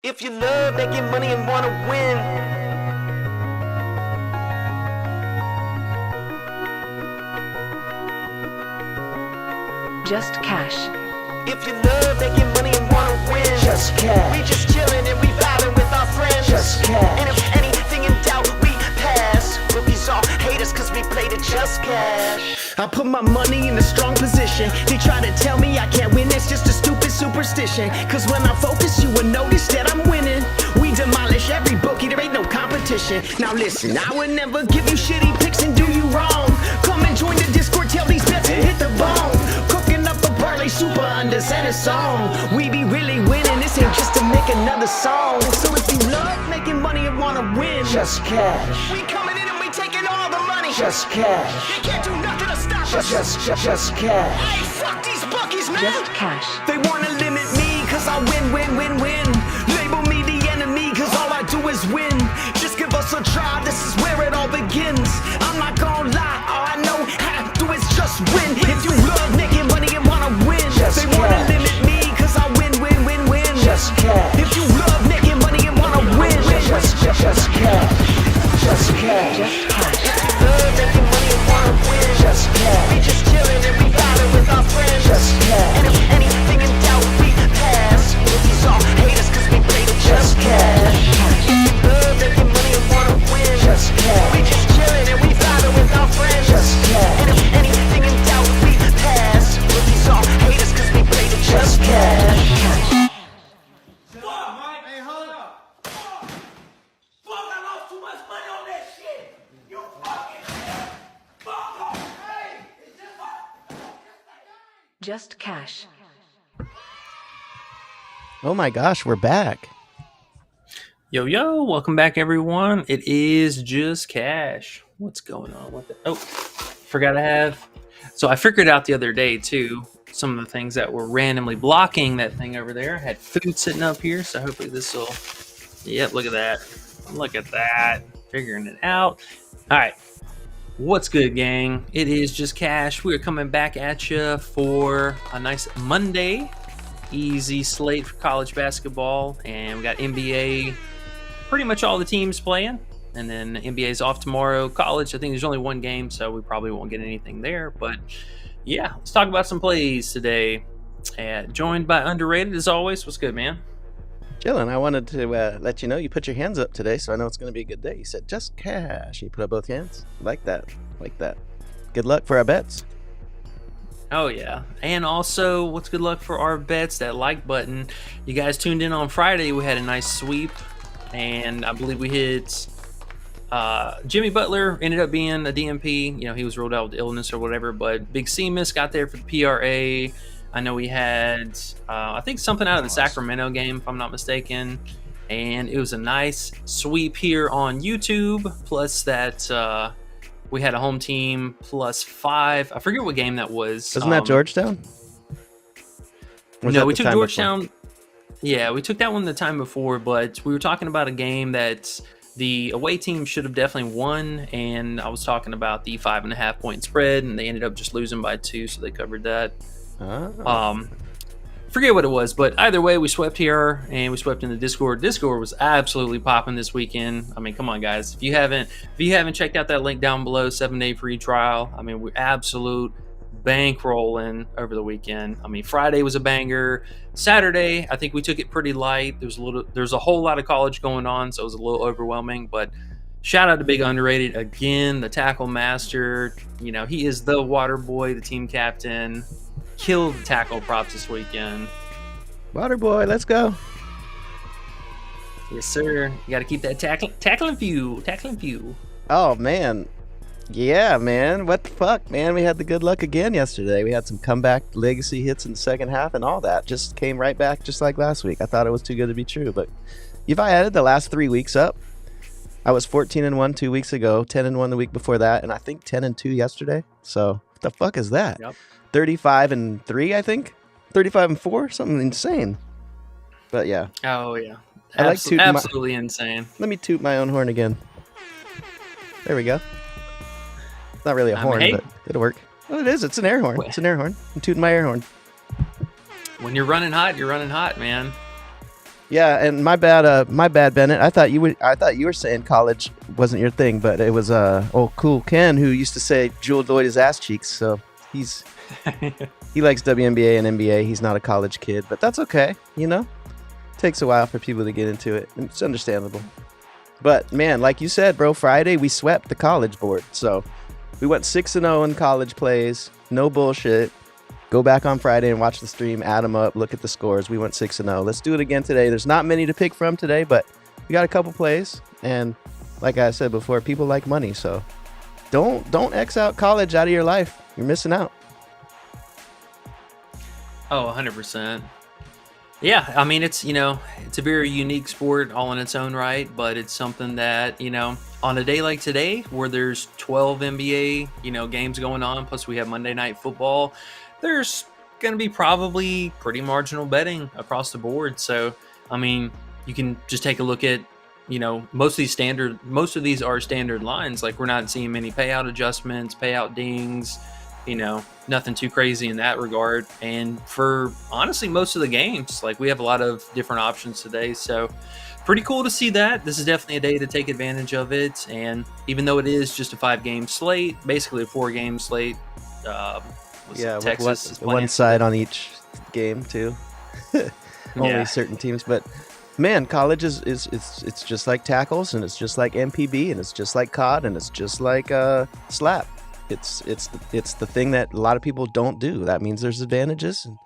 If you love making money and wanna win, Just cash. if you love making money and wanna win, Just cash. we just chillin' and we vibing with our friends. Just cash. And if anything in doubt, we pass. Rookies all hate us cause we played it just cash. I put my money in a strong position. They try to tell me I can't win, that's just a stupid superstition. Cause when I focus, you will notice that I'm winning. We demolish every bookie, there ain't no competition. Now listen, I would never give you shitty picks and do you wrong. Come and join the Discord, tell these bets and hit the bone. Cooking up a parlay super under center song. We be really winning, this ain't just to make another song. So if you love making money and wanna win, Just cash. we coming in and we taking all the money. Just cash. They can't do nothing to stop us. Just cash. Hey, fuck these bookies, man. Just cash. They wanna limit me cause I win. Label me the enemy cause all I do is win. Just give us a try, this is where it all begins. I'm not gonna lie, all I know how to do is just win. If you love making money and wanna win, Just they wanna cash. limit me cause I win. Just cash. If you love making money and wanna win, Just cash. Just cash. Just cash. love making money and wanna win. Just cash. We just chillin' and we vibing with our friends. Just cash. And if anything in doubt, we pass. Rookies all hate us cause we played it just cash. Love making money and wanna win. Just cash. We just chillin' and we vibing with our friends. Just cash. And if anything in doubt, we pass. Rookies all hate us cause we played it just cash. Hey, hold up. Fuck, I lost too much money on that shit. You fucking fuck off. Hey, it's Just cash. Oh my gosh, we're back. Yo, welcome back, everyone. It is Just Cash. What's going on with it? Oh, forgot I have. So I figured out the other day, too, some of the things that were randomly blocking that thing over there. I had food sitting up here, so hopefully this will... Yep, look at that. Look at that. Figuring it out. All right. What's good, gang? It is Just Cash. We are coming back at you for a nice Monday. Easy slate for college basketball. And we got NBA... pretty much all the teams playing, and then NBA is off tomorrow. College, I think there's only one game, so we probably won't get anything there. But yeah, let's talk about some plays today. Joined by Underrated as always. What's good, man? Jalen, I wanted to let you know you put your hands up today, so I know it's going to be a good day. You said just cash. You put up both hands. Like that. Good luck for our bets. Oh yeah, and also what's good luck for our bets? That like button. You guys tuned in on Friday. We had a nice sweep, and I believe we hit. Jimmy Butler ended up being a DMP. You know, he was ruled out with illness or whatever, but Big Seamus got there for the PRA. I know we had, I think, something out of the Sacramento game, if I'm not mistaken. And it was a nice sweep here on YouTube. Plus that we had a home team plus 5. I forget what game that was. Wasn't that Georgetown? No, we took Georgetown. Yeah, we took that one the time before, but we were talking about a game that the away team should have definitely won, and I was talking about the 5.5 point spread, and they ended up just losing by 2, so they covered that. Forget what it was, but either way, we swept here, and we swept in the Discord. Discord was absolutely popping this weekend. I mean, come on, guys. If you haven't checked out that link down below, 7-day free trial. I mean, we're absolute bankrolling over the weekend. I mean, Friday was a banger. Saturday, I think we took it pretty light. There's a whole lot of college going on, so it was a little overwhelming. But shout out to Big Underrated again, the tackle master. You know, he is the water boy, the team captain. Killed the tackle props this weekend. Water boy, let's go. Yes, sir. You got to keep that tackling few. Oh, man. Yeah, man. What the fuck, man? We had the good luck again yesterday. We had some comeback legacy hits in the second half, and all that just came right back just like last week. I thought it was too good to be true, but if I added the last 3 weeks up, I was 14-1 2 weeks ago, 10-1 the week before that, and I think 10-2 yesterday. So what the fuck is that? Yep. 35-3, I think. 35-4, something insane. But yeah. Oh yeah. I like tooting absolutely insane. Let me toot my own horn again. There we go. It's not really a horn, hey. but it'll work. Oh, it is. It's an air horn. It's an air horn. I'm tooting my air horn. When you're running hot, man. Yeah, and my bad, Bennett. I thought you were saying college wasn't your thing, but it was old cool Ken who used to say Jewel Lloyd is ass cheeks. So he likes WNBA and NBA. He's not a college kid, but that's okay. You know, takes a while for people to get into it. It's understandable. But man, like you said, bro, Friday we swept the college board. So we went 6-0 in college plays. No bullshit. Go back on Friday and watch the stream, add them up, look at the scores. We went 6-0. Let's do it again today. There's not many to pick from today, but we got a couple plays. And like I said before, people like money. So don't X out college out of your life. You're missing out. Oh, 100%. Yeah, I mean, it's a very unique sport all in its own right, but it's something that, on a day like today where there's 12 NBA, games going on, plus we have Monday Night Football, there's going to be probably pretty marginal betting across the board. So, I mean, you can just take a look at, most of these are standard lines. Like, we're not seeing many payout adjustments, payout dings, nothing too crazy in that regard. And for honestly, most of the games, like, we have a lot of different options today. So pretty cool to see that. This is definitely a day to take advantage of it. And even though it is just a 5-game slate, basically a 4-game slate, Texas is one side on each game too. Only certain teams, but man, college is it's just like tackles, and it's just like MPB, and it's just like COD, and it's just like slap. It's the thing that a lot of people don't do. That means there's advantages. And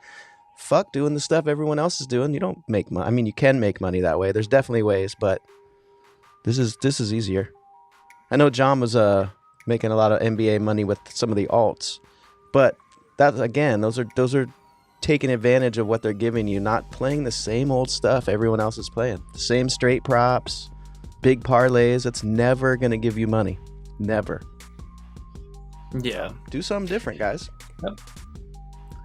fuck doing the stuff everyone else is doing. You don't make money. I mean, you can make money that way. There's definitely ways, but this is easier. I know John was making a lot of NBA money with some of the alts, but that again, those are taking advantage of what they're giving you, not playing the same old stuff everyone else is playing. The same straight props, big parlays. That's never gonna give you money. Never. Yeah. Do something different, guys. Yep.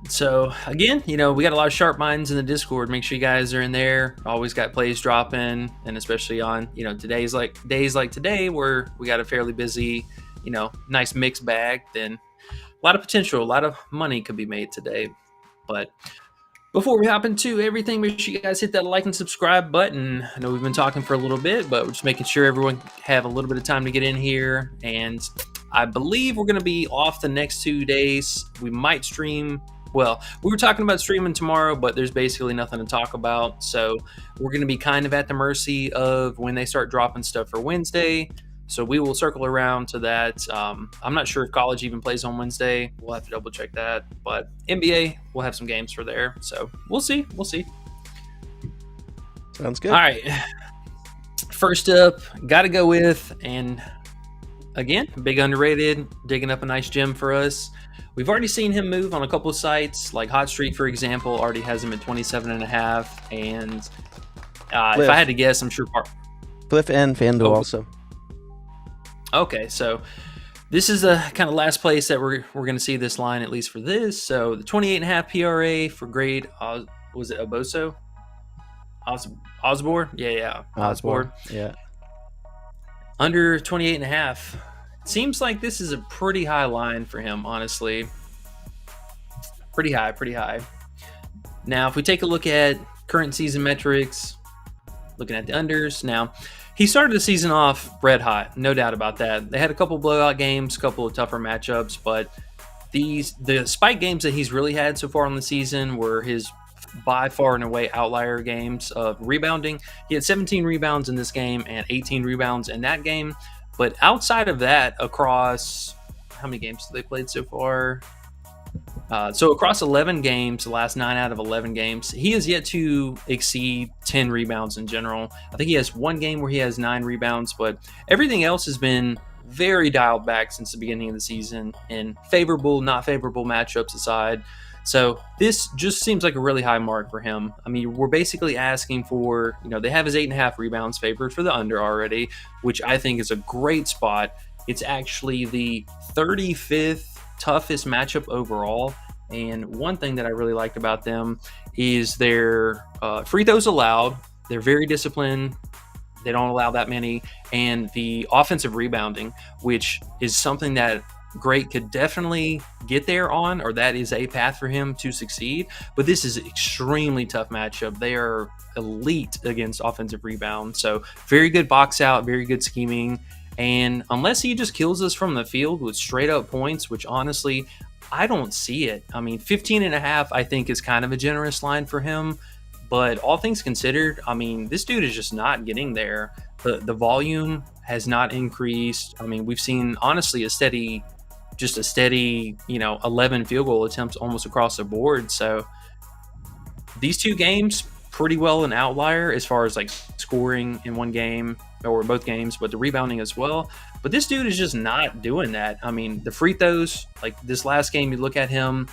So again, we got a lot of sharp minds in the Discord. Make sure you guys are in there. Always got plays dropping, and especially on days like today where we got a fairly busy, nice mixed bag. Then a lot of potential, a lot of money could be made today. But before we hop into everything, make sure you guys hit that like and subscribe button. I know we've been talking for a little bit, but we're just making sure everyone have a little bit of time to get in here. And I believe we're going to be off the next 2 days. We might stream. Well, we were talking about streaming tomorrow, but there's basically nothing to talk about. So we're going to be kind of at the mercy of when they start dropping stuff for Wednesday. So we will circle around to that. I'm not sure if college even plays on Wednesday. We'll have to double check that. But NBA, we'll have some games for there. So we'll see. Sounds good. All right. First up, got to go with, and again, big underrated, digging up a nice gem for us. We've already seen him move on a couple of sites, like Hot Streak, for example, already has him at 27.5. And if I had to guess, I'm sure Fliff and FanDuel also. Okay, so this is the kind of last place that we're going to see this line, at least for this. So the 28.5 PRA for grade, was it Oboso? Osborne? Yeah. Osborne. Yeah. Under 28.5. Seems like this is a pretty high line for him, honestly. Pretty high. Now, if we take a look at current season metrics, looking at the unders. Now, he started the season off red hot, no doubt about that. They had a couple blowout games, a couple of tougher matchups, but the spike games that he's really had so far on the season were his by far and away outlier games of rebounding. He had 17 rebounds in this game and 18 rebounds in that game. But outside of that, across how many games have they played so far? So across 11 games, the last 9 out of 11 games, he has yet to exceed 10 rebounds in general. I think he has one game where he has 9 rebounds, but everything else has been very dialed back since the beginning of the season, and favorable, not favorable matchups aside. So this just seems like a really high mark for him. I mean, we're basically asking for, they have his 8.5 rebounds favored for the under already, which I think is a great spot. It's actually the 35th toughest matchup overall. And one thing that I really liked about them is their free throws allowed. They're very disciplined. They don't allow that many. And the offensive rebounding, which is something that Great could definitely get there on, or that is a path for him to succeed. But this is an extremely tough matchup. They are elite against offensive rebound. So very good box out, very good scheming. And unless he just kills us from the field with straight up points, which honestly, I don't see it. I mean, 15.5, I think, is kind of a generous line for him. But all things considered, I mean, this dude is just not getting there. The volume has not increased. I mean, we've seen, honestly, a steady, 11 field goal attempts almost across the board. So these two games, pretty well an outlier as far as like scoring in one game or both games, but the rebounding as well. But this dude is just not doing that. I mean, the free throws, like this last game, you look at him,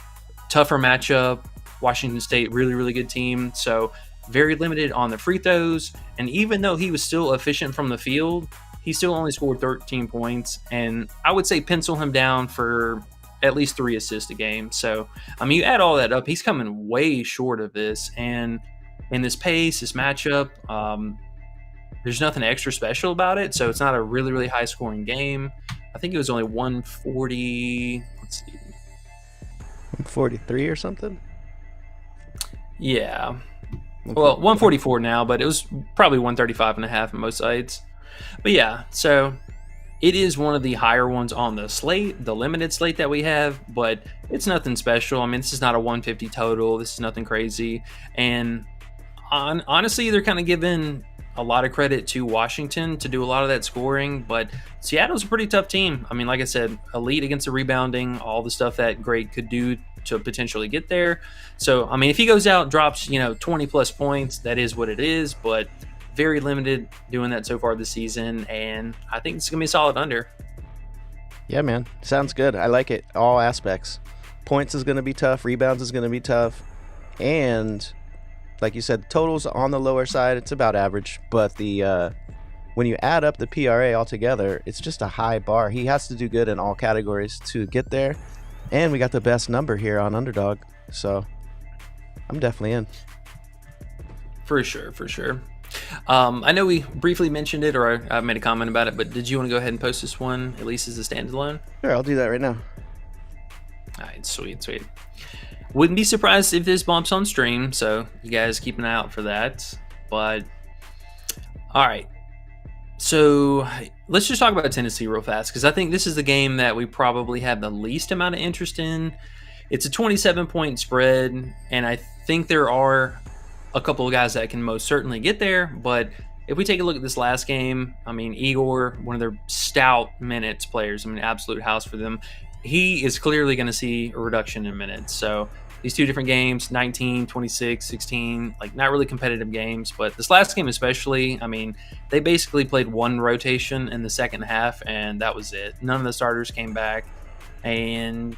tougher matchup, Washington State, really, really good team. So very limited on the free throws. And even though he was still efficient from the field, he still only scored 13 points. And I would say pencil him down for at least 3 assists a game. So, I mean, you add all that up, he's coming way short of this. And in this pace, this matchup, there's nothing extra special about it. So it's not a really, really high scoring game. I think it was only 140. Let's see. 143 or something? Yeah. Well, 144 now, but it was probably 135.5 on most sites. But yeah, so it is one of the higher ones on the slate, the limited slate that we have, but it's nothing special. I mean, this is not a 150 total. This is nothing crazy. And honestly, they're kind of giving a lot of credit to Washington to do a lot of that scoring, but Seattle's a pretty tough team. I mean, like I said, elite against the rebounding, all the stuff that Great could do to potentially get there. So, I mean, if he goes out, drops, 20 plus points, that is what it is, but very limited doing that so far this season, and I think it's going to be a solid under. Yeah, man. Sounds good. I like it. All aspects. Points is going to be tough. Rebounds is going to be tough. And like you said, totals on the lower side. It's about average. But the when you add up the PRA altogether, it's just a high bar. He has to do good in all categories to get there. And we got the best number here on Underdog. So I'm definitely in. For sure, for sure. I know we briefly mentioned it, or I made a comment about it, but did you want to go ahead and post this one, at least as a standalone? Sure, I'll do that right now. All right, sweet, sweet. Wouldn't be surprised if this bumps on stream, so you guys keep an eye out for that. But, all right. So let's just talk about Tennessee real fast, because I think this is the game that we probably have the least amount of interest in. It's a 27-point spread, and I think there are a couple of guys that can most certainly get there. But if we take a look at this last game, I mean, Igor, one of their stout minutes players, I mean, absolute house for them. He is clearly going to see a reduction in minutes. So these two different games, 19, 26, 16, like not really competitive games. But this last game especially, I mean, they basically played one rotation in the second half, and that was it. None of the starters came back. And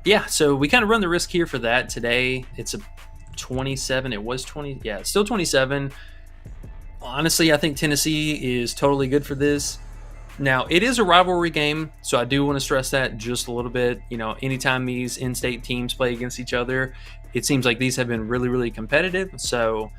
yeah, so we kind of run the risk here for that today. It's a 27. It was 20. Yeah, it's still 27. Honestly, I think Tennessee is totally good for this. Now, it is a rivalry game, so I do want to stress that just a little bit. Anytime these in-state teams play against each other, it seems like these have been really, really competitive. So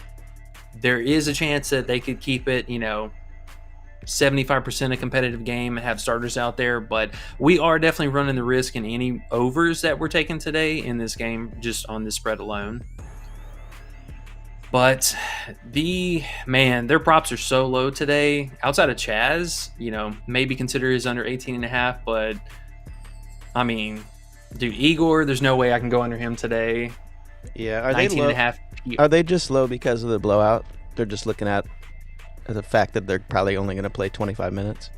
there is a chance that they could keep it, 75% a competitive game and have starters out there. But we are definitely running the risk in any overs that we're taking today in this game, just on this spread alone. But their props are so low today. Outside of Chaz, maybe consider his under 18.5. But I mean, dude, Igor, there's no way I can go under him today. Yeah, are they low? Are they just low because of the blowout? They're just looking at the fact that they're probably only going to play 25 minutes.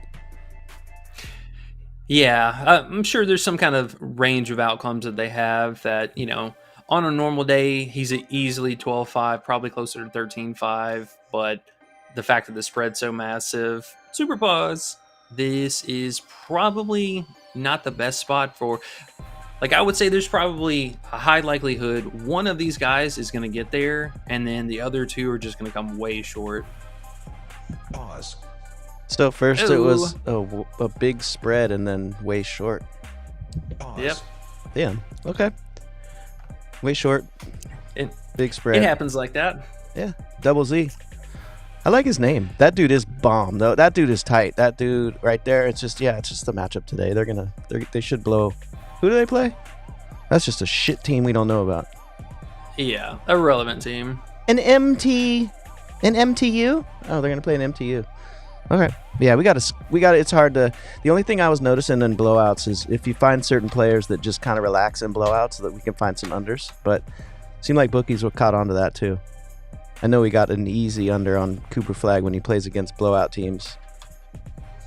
Yeah, I'm sure there's some kind of range of outcomes that they have that, on a normal day, he's easily 12-5, probably closer to 13-5. But the fact that the spread's so massive, super pause, this is probably not the best spot for. Like, I would say there's probably a high likelihood one of these guys is going to get there, and then the other two are just going to come way short. Pause. So first it was a big spread and then way short. Pause. Yep. Yeah. Okay. Way short. Big spread. It happens like that. Yeah. Double Z. I like his name. That dude is bomb though. That dude is tight. That dude right there. It's just the matchup today. They should blow. Who do they play? That's just a shit team we don't know about. Yeah, a relevant team. An MTU? Oh, they're gonna play an MTU. Okay. Yeah, we got. It's hard to. The only thing I was noticing in blowouts is if you find certain players that just kind of relax in blowouts, so that we can find some unders. But it seemed like bookies were caught onto that too. I know we got an easy under on Cooper Flag when he plays against blowout teams,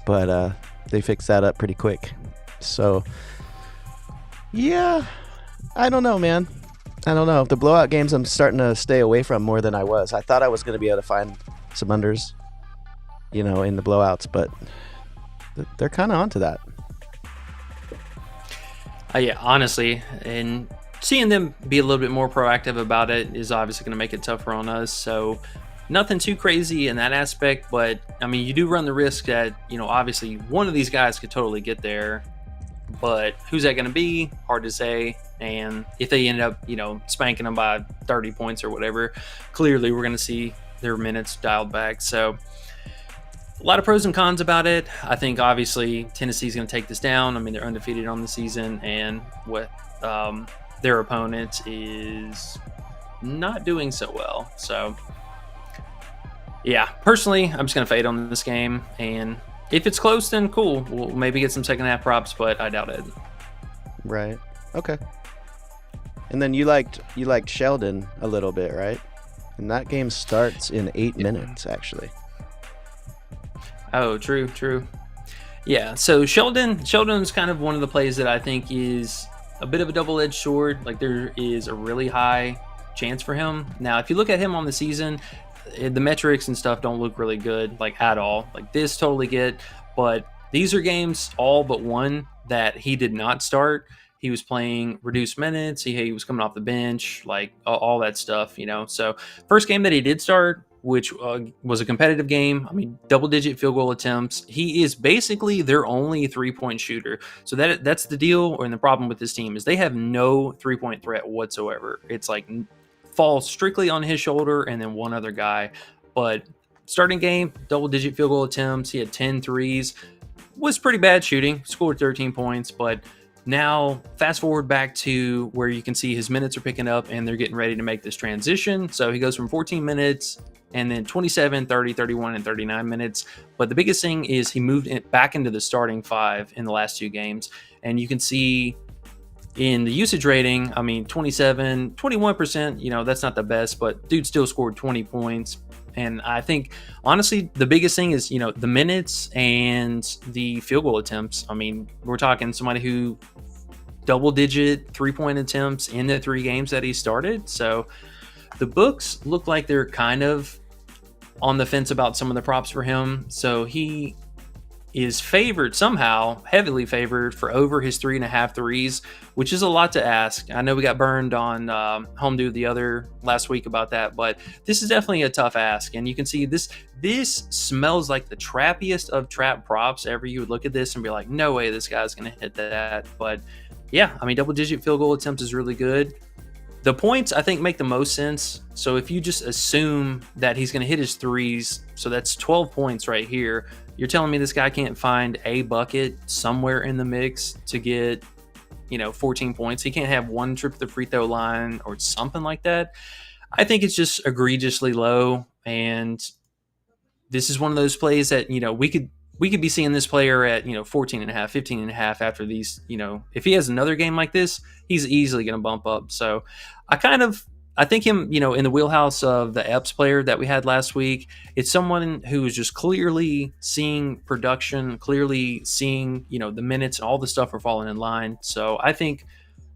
but they fixed that up pretty quick. So, yeah, I don't know, man. I don't know. The blowout games I'm starting to stay away from more than I was. I thought I was going to be able to find some unders, in the blowouts, but they're kind of onto that. Yeah, honestly, and seeing them be a little bit more proactive about it is obviously going to make it tougher on us. So nothing too crazy in that aspect, but I mean, you do run the risk that, obviously one of these guys could totally get there, but who's that going to be? Hard to say. And if they end up, spanking them by 30 points or whatever, clearly we're going to see their minutes dialed back. So a lot of pros and cons about it. I think obviously Tennessee's going to take this down. I mean, they're undefeated on the season, and what their opponent is not doing so well. So yeah, personally, I'm just going to fade on this game, and if it's close, then cool. We'll maybe get some second half props, but I doubt it. Right. Okay. And then you liked Sheldon a little bit, right? And that game starts in 8 minutes, actually. Oh, true. Yeah, so Sheldon's kind of one of the plays that I think is a bit of a double-edged sword. Like, there is a really high chance for him. Now, if you look at him on the season, the metrics and stuff don't look really good, like, at all. Like, this totally get, but these are games, all but one, that he did not start. He was playing reduced minutes. He was coming off the bench, like all that stuff, So first game that he did start, which was a competitive game. I mean, double-digit field goal attempts. He is basically their only three-point shooter. So that's the deal, and the problem with this team is they have no three-point threat whatsoever. It's like falls strictly on his shoulder and then one other guy. But starting game, double-digit field goal attempts. He had 10 threes. Was pretty bad shooting. Scored 13 points, but now, fast forward back to where you can see his minutes are picking up and they're getting ready to make this transition. So he goes from 14 minutes and then 27, 30, 31, and 39 minutes. But the biggest thing is he moved it back into the starting five in the last two games. And you can see in the usage rating, I mean, 27, 21%, that's not the best, but dude still scored 20 points. And I think, honestly, the biggest thing is, the minutes and the field goal attempts. I mean, we're talking somebody who double-digit three-point attempts in the 3 games that he started. So the books look like they're kind of on the fence about some of the props for him. So he is favored somehow, heavily favored for over his 3.5 threes, which is a lot to ask. I know we got burned on Home Dude the other last week about that, but this is definitely a tough ask. And you can see this smells like the trappiest of trap props ever. You would look at this and be like, no way this guy's going to hit that. But yeah, I mean, double-digit field goal attempts is really good. The points, I think, make the most sense. So if you just assume that he's going to hit his threes, so that's 12 points right here. You're telling me this guy can't find a bucket somewhere in the mix to get, 14 points? He can't have one trip to the free throw line or something like that? I think it's just egregiously low. And this is one of those plays that, we could be seeing this player at, 14.5, 15.5 after these, if he has another game like this, he's easily going to bump up. So I think him, in the wheelhouse of the Epps player that we had last week. It's someone who is just clearly seeing production, clearly seeing, the minutes and all the stuff are falling in line. So I think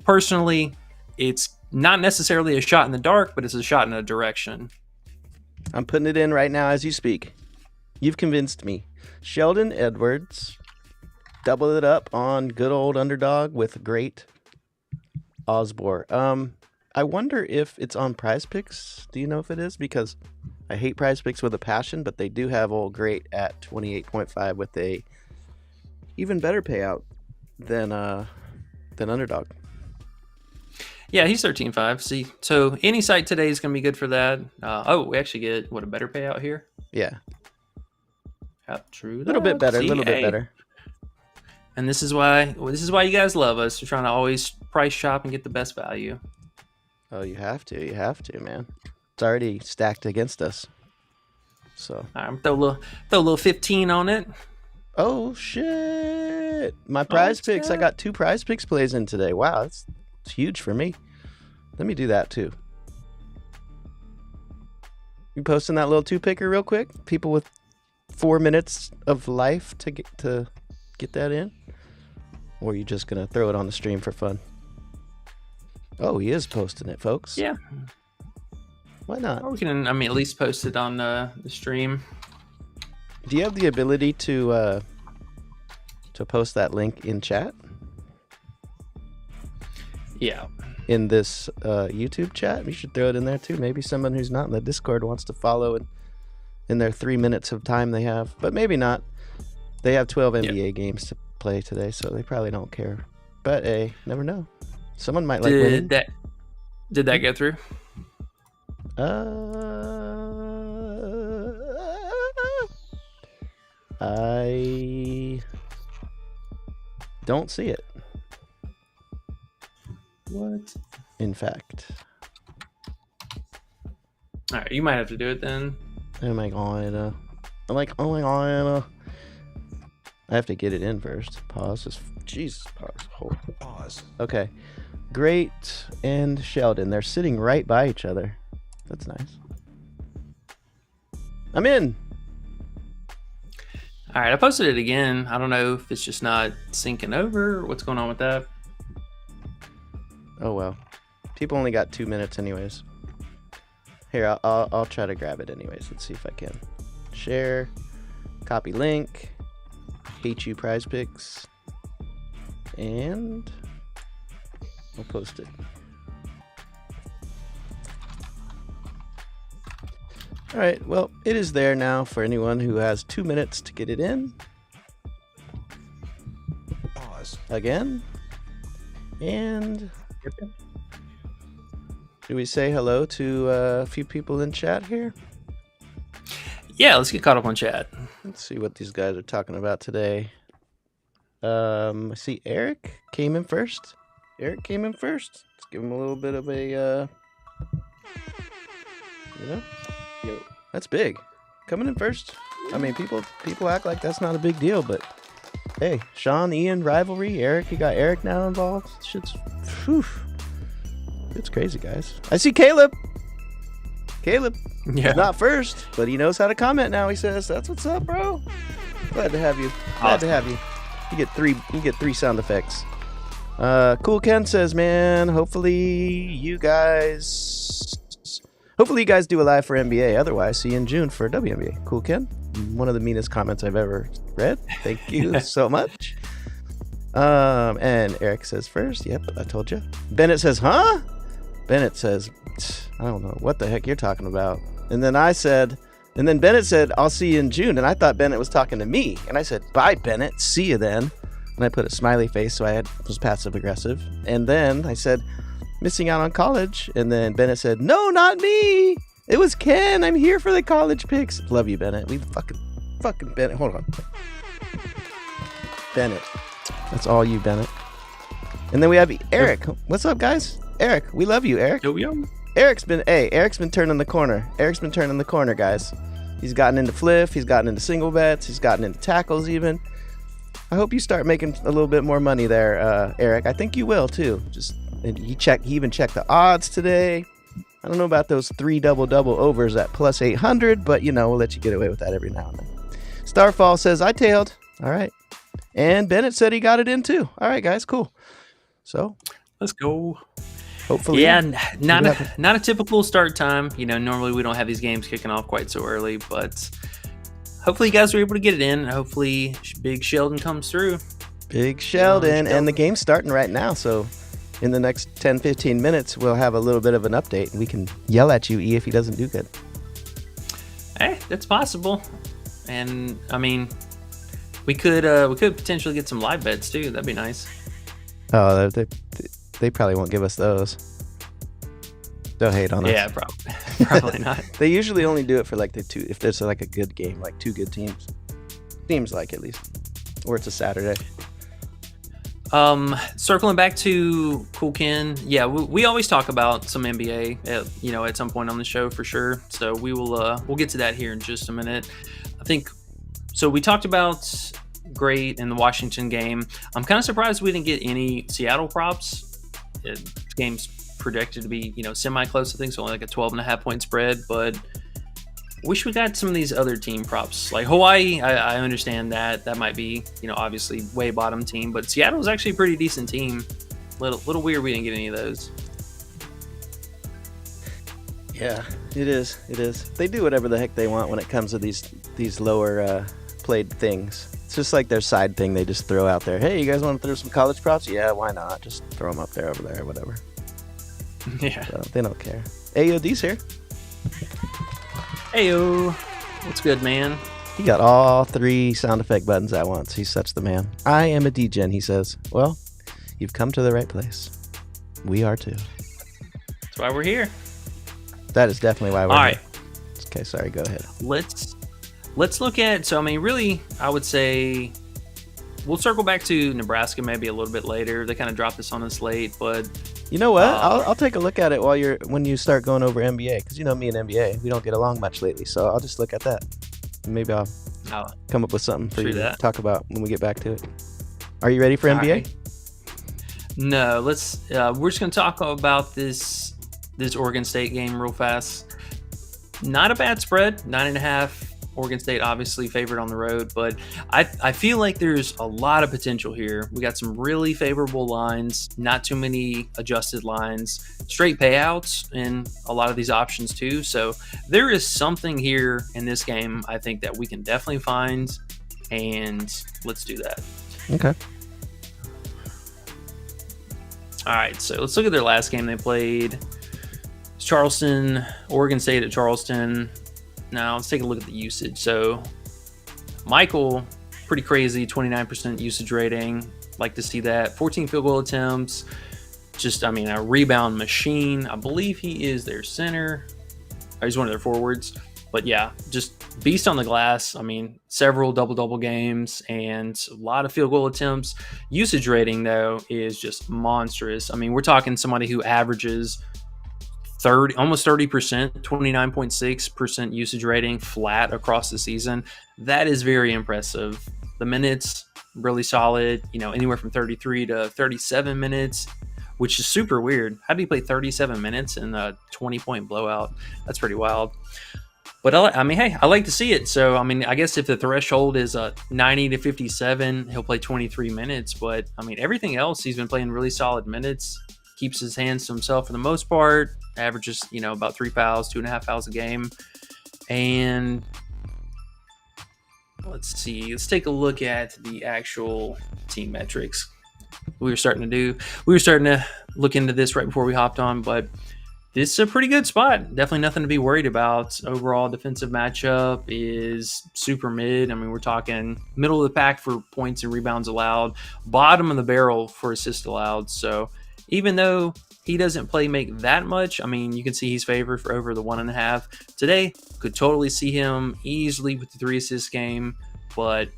personally, it's not necessarily a shot in the dark, but it's a shot in a direction. I'm putting it in right now as you speak. You've convinced me. Sheldon Edwards, double it up on good old Underdog with great Osborne. I wonder if it's on PrizePicks. Do you know if it is? Because I hate PrizePicks with a passion, but they do have old great at 28.5 with a even better payout than Underdog. Yeah, he's 13.5. See, so any site today is going to be good for that. We actually get a better payout here. Yeah, Yep, true. a little bit better, a See, little bit hey. better. And this is why you guys love us. We're trying to always price shop and get the best value. Oh, you have to, man. It's already stacked against us. So. I'm throw a little 15 on it. Oh shit! My prize picks. I got 2 prize picks plays in today. Wow, it's huge for me. Let me do that too. You posting that little 2-picker real quick? People with 4 minutes of life to get that in, or are you just gonna throw it on the stream for fun? Oh, he is posting it, folks. Yeah. Why not? Or we can, at least post it on the stream. Do you have the ability to post that link in chat? Yeah. In this YouTube chat? You should throw it in there too. Maybe someone who's not in the Discord wants to follow in their 3 minutes of time they have. But maybe not. They have 12 NBA games to play today, so they probably don't care. But hey, never know. Someone might like winning. Did that go through? I don't see it. What? In fact. All right, you might have to do it then. Oh my god. I'm like, oh my god. I have to get it in first. Pause. Jesus. Pause. Hold. Pause. Okay. Great and Sheldon. They're sitting right by each other. That's nice. I'm in. All right, I posted it again. I don't know if it's just not syncing over or what's going on with that. Oh well. People only got 2 minutes anyways. Here, I'll try to grab it anyways. Let's see if I can. Share. Copy link. Hate you prize picks. And I'll post it. All right, well, it is there now for anyone who has 2 minutes to get it in. Pause. Again. And do we say hello to a few people in chat here? Yeah, let's get caught up on chat. Let's see what these guys are talking about today. I see Eric came in first. Let's give him a little bit of a, that's big. Coming in first. I mean, people act like that's not a big deal, but hey, Sean, Ian, rivalry, Eric, you got Eric now involved. Whew. It's crazy, guys. I see Caleb. Yeah. He's not first, but he knows how to comment now. He says, "That's what's up, bro. Glad to have you. You get three sound effects." Cool Ken says, "Man, hopefully you guys do a live for NBA. Otherwise, see you in June for WNBA." Cool Ken. One of the meanest comments I've ever read. Thank you so much. And Eric says first. Yep, I told you. Bennett says, "Huh?" Bennett says, "I don't know what the heck you're talking about." And then Bennett said, "I'll see you in June." And I thought Bennett was talking to me. And I said, "Bye, Bennett. See you then." And I put a smiley face, so was passive aggressive. And then I said, "Missing out on college." And then Bennett said, "No, not me. It was Ken. I'm here for the college picks." Love you, Bennett. We fucking Bennett. Hold on. Bennett. That's all you, Bennett. And then we have Eric. What's up, guys? Eric, we love you, Eric. Yo. Eric's been turning the corner. Eric's been turning the corner, guys. He's gotten into Fliff. He's gotten into single bets. He's gotten into tackles even. I hope you start making a little bit more money there, Eric. I think you will too. He even checked the odds today. I don't know about those 3 double overs at plus 800, but we'll let you get away with that every now and then. Starfall says, "I tailed." All right. And Bennett said he got it in too. All right, guys, cool. So Let's go. hopefully. Yeah, not a typical start time. Normally we don't have these games kicking off quite so early, but hopefully you guys were able to get it in. Hopefully Big Sheldon comes through. Big Sheldon. And the game's starting right now, so in the next 10-15 minutes we'll have a little bit of an update and we can yell at you, E, if he doesn't do good. Hey, that's possible. And I mean, we could potentially get some live bets too. That'd be nice. Oh, they probably won't give us those. They'll hate on Yeah, us. probably not. They usually only do it for like the two, if there's like a good game, like two good teams. Seems like at least. Or it's a Saturday. Circling back to Cool Ken, yeah, we always talk about some NBA, at some point on the show for sure. So we'll get to that here in just a minute. I think so. We talked about great in the Washington game. I'm kind of surprised we didn't get any Seattle props. Game's projected to be semi close. I think so, only like a 12.5 point spread, but. Wish we got some of these other team props. Like Hawaii, I understand that might be, obviously way bottom team, but Seattle was actually a pretty decent team. Little weird we didn't get any of those. Yeah, it is. It is. They do whatever the heck they want when it comes to these lower played things. It's just like their side thing they just throw out there. Hey, you guys want to throw some college props? Yeah, why not? Just throw them up there, over there, whatever. Yeah. So they don't care. AOD's here. Heyo, what's good, man? He got all 3 sound effect buttons at once. He's such the man. I am a degen, he says. Well, you've come to the right place. We are too. That's why we're here. That is definitely why we're All here. right. Okay, sorry, go ahead. Let's look at, really, I would say we'll circle back to Nebraska maybe a little bit later. They kind of dropped this on the slate, but You know what? I'll take a look at it when you start going over NBA, because me and NBA, we don't get along much lately. So I'll just look at that. Maybe I'll come up with something for you to talk about when we get back to it. Are you ready for NBA? Right. No, let's. We're just gonna talk about this Oregon State game real fast. Not a bad spread, 9.5. Oregon State obviously favored on the road, but I feel like there's a lot of potential here. We got some really favorable lines, not too many adjusted lines, straight payouts in a lot of these options too. So there is something here in this game I think that we can definitely find, and let's do that. Okay. All right, so let's look at their last game they played. It's Charleston, Oregon State at Charleston. Now let's take a look at the usage. So Michael, pretty crazy, 29% usage rating. Like to see that. 14 field goal attempts. Just, a rebound machine. I believe he is their center. Or he's one of their forwards. But yeah, just beast on the glass. Several double-double games and a lot of field goal attempts. Usage rating, though, is just monstrous. We're talking somebody who averages almost 30%, 29.6% usage rating flat across the season. That is very impressive. The minutes, really solid, anywhere from 33 to 37 minutes, which is super weird. How do you play 37 minutes in a 20-point blowout? That's pretty wild. But hey, I like to see it. So, I guess if the threshold is 90 to 57, he'll play 23 minutes. But, everything else, he's been playing really solid minutes. Keeps his hands to himself for the most part. Averages, about 3 fouls, 2.5 fouls a game. And let's see. Let's take a look at the actual team metrics. We were starting to look into this right before we hopped on, but this is a pretty good spot. Definitely nothing to be worried about. Overall defensive matchup is super mid. We're talking middle of the pack for points and rebounds allowed, bottom of the barrel for assists allowed. So even though he doesn't make that much, you can see he's favored for over the 1.5. Today, could totally see him easily with the 3 assist game, but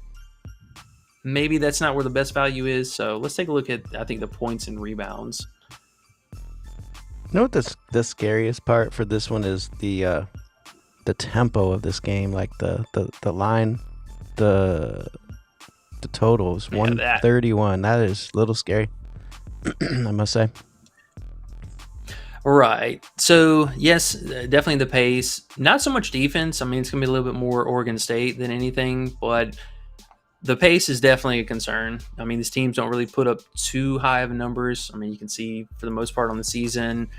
maybe that's not where the best value is. So let's take a look at, I think, the points and rebounds. You know what the scariest part for this one is? The tempo of this game, like the line, the total is 131. That is a little scary, I must say. Right. So, yes, definitely the pace. Not so much defense. It's going to be a little bit more Oregon State than anything, but the pace is definitely a concern. These teams don't really put up too high of numbers. You can see for the most part on the season,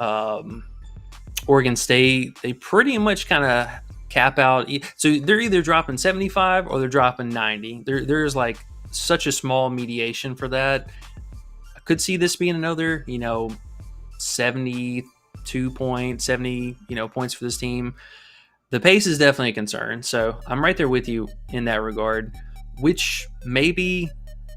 Oregon State, they pretty much kind of cap out. So they're either dropping 75 or they're dropping 90. There's like such a small mediation for that. I could see this being another, 72 points, 70, points for this team. The pace is definitely a concern. So I'm right there with you in that regard, which maybe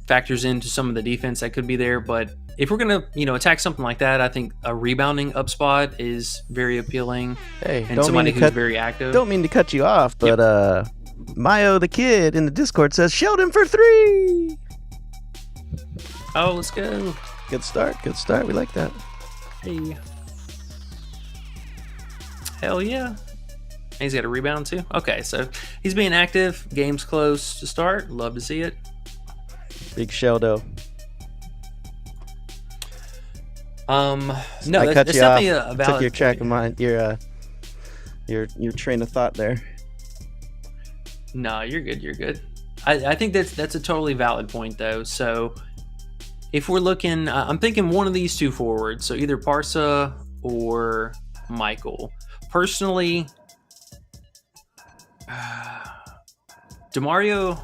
factors into some of the defense that could be there. But if we're gonna, attack something like that, I think a rebounding up spot is very appealing. Hey, and somebody who's very active. Don't mean to cut you off, but Mayo the kid in the Discord says Sheldon for 3. Oh, let's go. Good start. We like that. Hey. Hell yeah. And he's got a rebound too. Okay, so he's being active. Game's close to start. Love to see it. Big Sheldo. No, I cut that's you off. definitely a valid Took your track of point. mind. Your train of thought there. No, you're good. I think that's a totally valid point though. So if we're looking, I'm thinking one of these two forwards. So either Parsa or Michael. Personally, DeMarco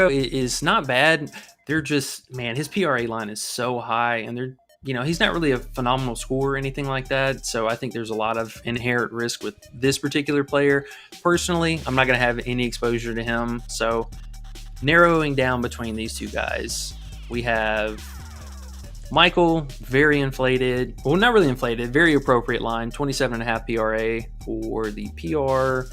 is not bad. They're just, man, his PRA line is so high, and they're, he's not really a phenomenal scorer or anything like that. So I think there's a lot of inherent risk with this particular player. Personally, I'm not going to have any exposure to him. So narrowing down between these two guys, we have Michael, very inflated. Well, not really inflated, very appropriate line, 27.5 PRA for the PR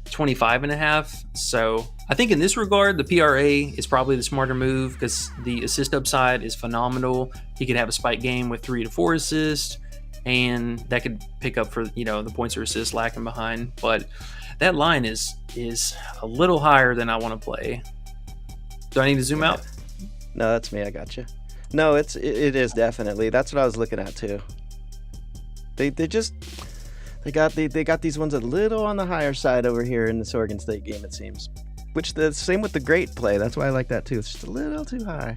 25.5. So I think in this regard, the PRA is probably the smarter move because the assist upside is phenomenal. He could have a spike game with 3 to 4 assists, and that could pick up for the points or assists lacking behind. But that line is a little higher than I want to play. Do I need to zoom out? No, that's me. I got you. No, it is definitely. That's what I was looking at too. They got these ones a little on the higher side over here in this Oregon State game, it seems. Which the same with the great play. That's why I like that too. It's just a little too high.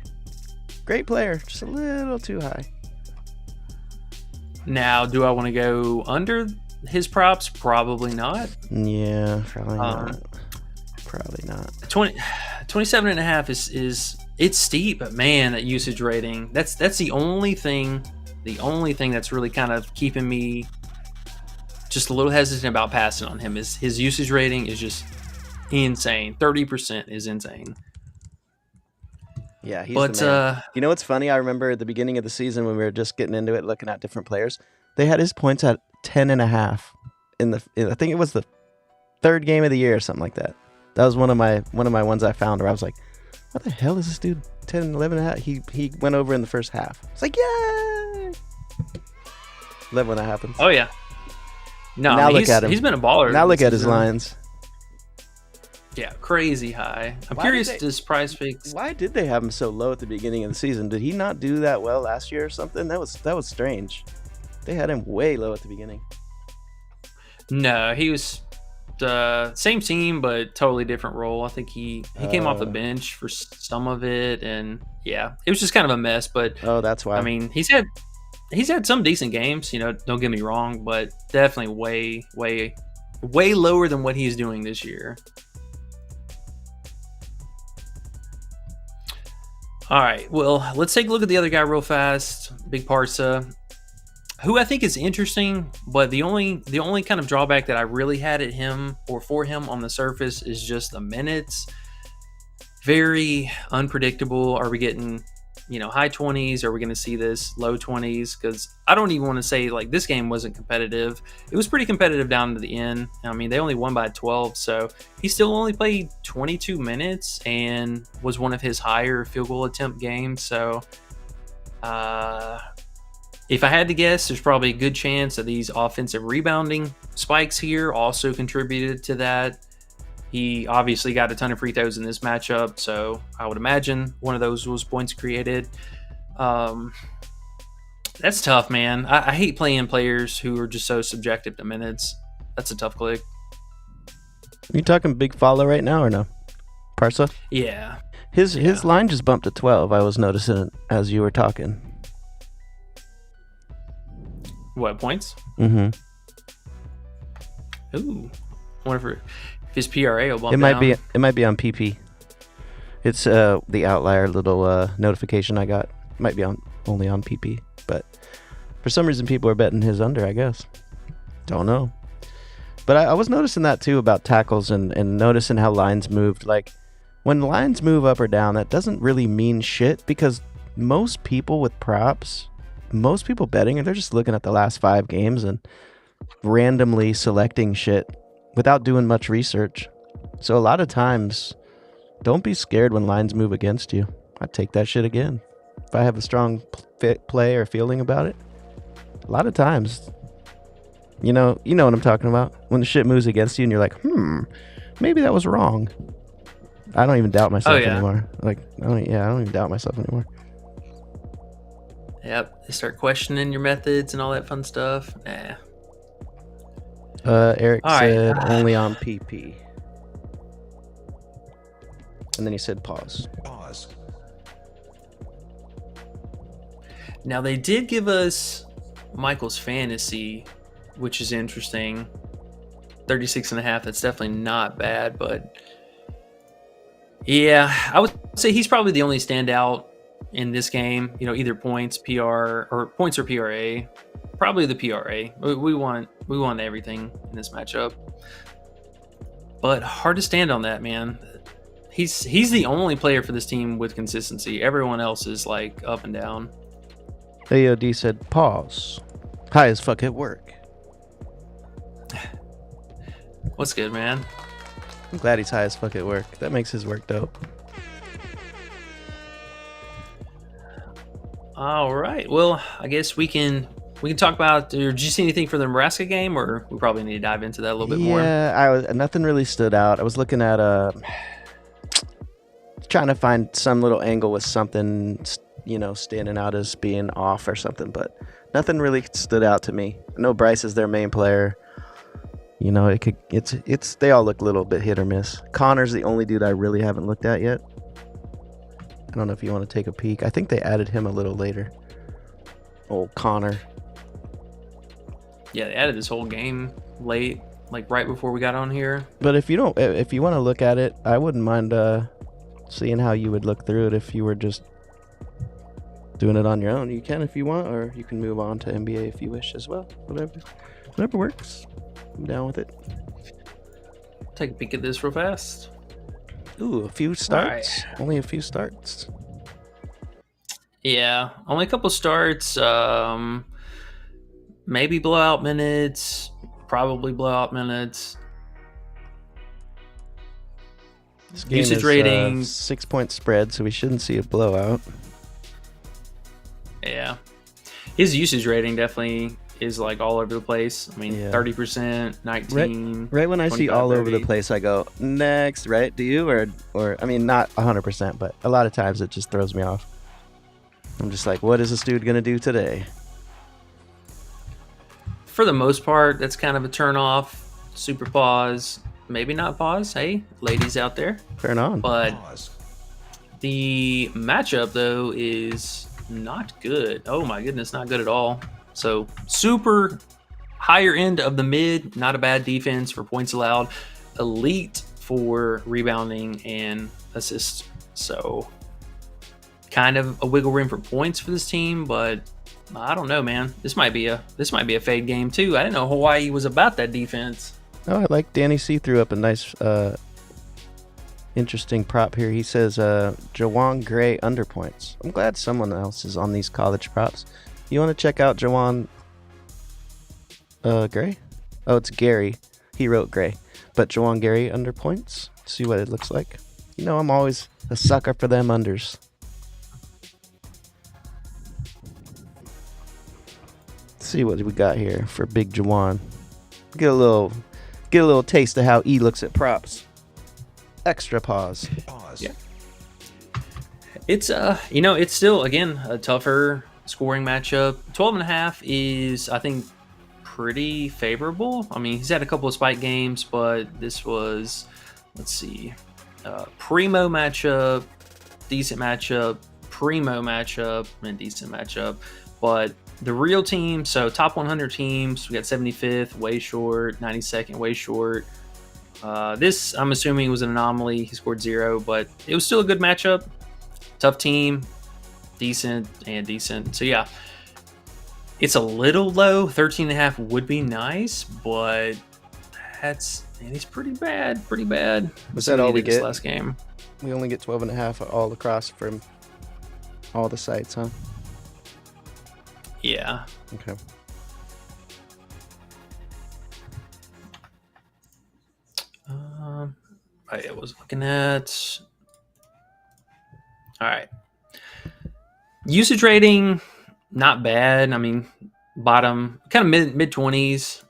Great player, just a little too high. Now, do I want to go under his props? Probably not. Yeah, probably not. Probably not. 27.5 is it's steep, but man, that usage rating. That's the only thing that's really kind of keeping me just a little hesitant about passing on him. Is his usage rating is just insane. 30% is insane. Yeah, he's the man. You know what's funny? I remember at the beginning of the season when we were just getting into it, looking at different players, they had his points at 10.5 I think it was the third game of the year or something like that. That was one of my ones I found where I was like, what the hell is this dude 10, 11.5? He went over in the first half. It's like, yay! Love when that happens. Oh yeah. No, now look at him. He's been a baller. Now look at his lines. Yeah, crazy high. I'm curious, does PrizePicks... Why did they have him so low at the beginning of the season? Did he not do that well last year or something? That was strange. They had him way low at the beginning. No, he was the same team, but totally different role. I think he came off the bench for some of it, and yeah, it was just kind of a mess. But that's why. I mean, he's had some decent games. Don't get me wrong, but definitely way lower than what he's doing this year. All right, well, let's take a look at the other guy real fast. Big Parsa, who I think is interesting, but the only kind of drawback that I really had at him or for him on the surface is just the minutes. Very unpredictable. Are we getting, high 20s? Are we going to see this low 20s? Because I don't even want to say like this game wasn't competitive. It was pretty competitive down to the end. I mean, they only won by 12, so he still only played 22 minutes and was one of his higher field goal attempt games. So, if I had to guess, there's probably a good chance that these offensive rebounding spikes here also contributed to that. He obviously got a ton of free throws in this matchup, so I would imagine one of those was points created. That's tough, man. I hate playing players who are just so subjective to minutes. That's a tough click. You talking big follow right now or no? Parsa? Yeah. His line just bumped to 12. I was noticing as you were talking. What, points? Mm-hmm. Ooh. I wonder if his PRA will bump It might down. be. It might be on PP. It's the outlier little notification I got. Might be only on PP, but for some reason people are betting his under. I guess. Don't know. But I was noticing that too about tackles and noticing how lines moved. Like when lines move up or down, that doesn't really mean shit because most people with props, most people betting, they're just looking at the last 5 games and randomly selecting shit without doing much research. So a lot of times, don't be scared when lines move against you. I'd take that shit again. If I have a strong play or feeling about it, a lot of times, you know what I'm talking about. When the shit moves against you and you're like, maybe that was wrong. I don't even doubt myself anymore. Like, I don't even doubt myself anymore. Yep. They start questioning your methods and all that fun stuff. Nah. Eric All said right. only on PP. And then he said pause. Pause. Now, they did give us Michael's fantasy, which is interesting. 36.5. That's definitely not bad, but yeah, I would say he's probably the only standout in this game. You know, either points, PR, or points or PRA. Probably the PRA. We want everything in this matchup, but hard to stand on that, man. He's the only player for this team with consistency. Everyone else is like up and down. AOD said pause. High as fuck at work. What's good, man? I'm glad he's high as fuck at work. That makes his work dope. All right. Well, I guess we can talk about. Did you see anything for the Nebraska game, or we probably need to dive into that a little bit more? Yeah, nothing really stood out. I was looking at trying to find some little angle with something, standing out as being off or something, but nothing really stood out to me. I know Bryce is their main player. They all look a little bit hit or miss. Connor's the only dude I really haven't looked at yet. I don't know if you want to take a peek. I think they added him a little later. Old Connor. Yeah, they added this whole game late, like right before we got on here. But if you want to look at it, I wouldn't mind seeing how you would look through it if you were just doing it on your own. You can if you want, or you can move on to NBA if you wish as well. Whatever works. I'm down with it. Take a peek at this real fast. Ooh, a few starts. Right. Only a few starts. Yeah, only a couple starts. Maybe blowout minutes. Probably blowout minutes. Usage rating. 6-point spread, so we shouldn't see a blowout. Yeah. His usage rating definitely is like all over the place. I mean, 30%, 19. Right when I see all 30. Over the place, I go, next, right? Do you? Or I mean, not 100%, but a lot of times it just throws me off. I'm just like, what is this dude going to do today? For the most part, that's kind of a turn off. Super pause. Maybe not pause. Hey, ladies out there. Turn on. But Pause. the matchup, though, is not good. Oh, my goodness, not good at all. So super higher end of the mid, not a bad defense for points allowed. Elite for rebounding and assists. So kind of a wiggle room for points for this team, but I don't know, man. This might be a fade game too. I didn't know Hawaii was about that defense. Oh, I like Danny C threw up a nice interesting prop here. He says Jawan Gray under points. I'm glad someone else is on these college props. You want to check out Jawan Gray? Oh, it's Gary. He wrote Gray. But Jawan Gary under points. See what it looks like. I'm always a sucker for them unders. Let's see what we got here for Big Jawan. Get a little taste of how E looks at props. Extra pause. Pause. Yeah. It's it's still again a tougher scoring matchup. 12.5 is, I think, pretty favorable. I mean, he's had a couple of spike games, but this was, let's see, primo matchup, decent matchup, primo matchup, and decent matchup. But the real team, so top 100 teams, we got 75th, way short, 92nd, way short. This, I'm assuming, was an anomaly. He scored 0, but it was still a good matchup. Tough team. Decent and decent. So yeah, it's a little low. 13.5 would be nice, but he's pretty bad. Was that all we get last game? We only get 12.5 all across from. All the sites, huh? Yeah. Okay. I was looking at. All right. Usage rating, not bad. I mean, bottom, kind of mid 20s.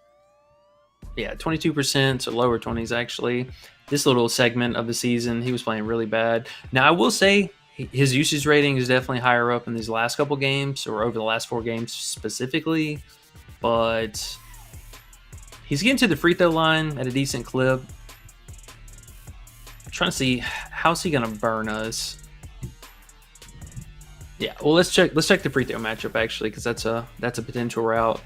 Yeah, 22%, so lower 20s actually. This little segment of the season, he was playing really bad. Now, I will say his usage rating is definitely higher up in these last couple games, or over the last 4 games specifically. But he's getting to the free throw line at a decent clip. I'm trying to see, how's he going to burn us? Yeah, well, let's check the free throw matchup actually, because that's a potential route.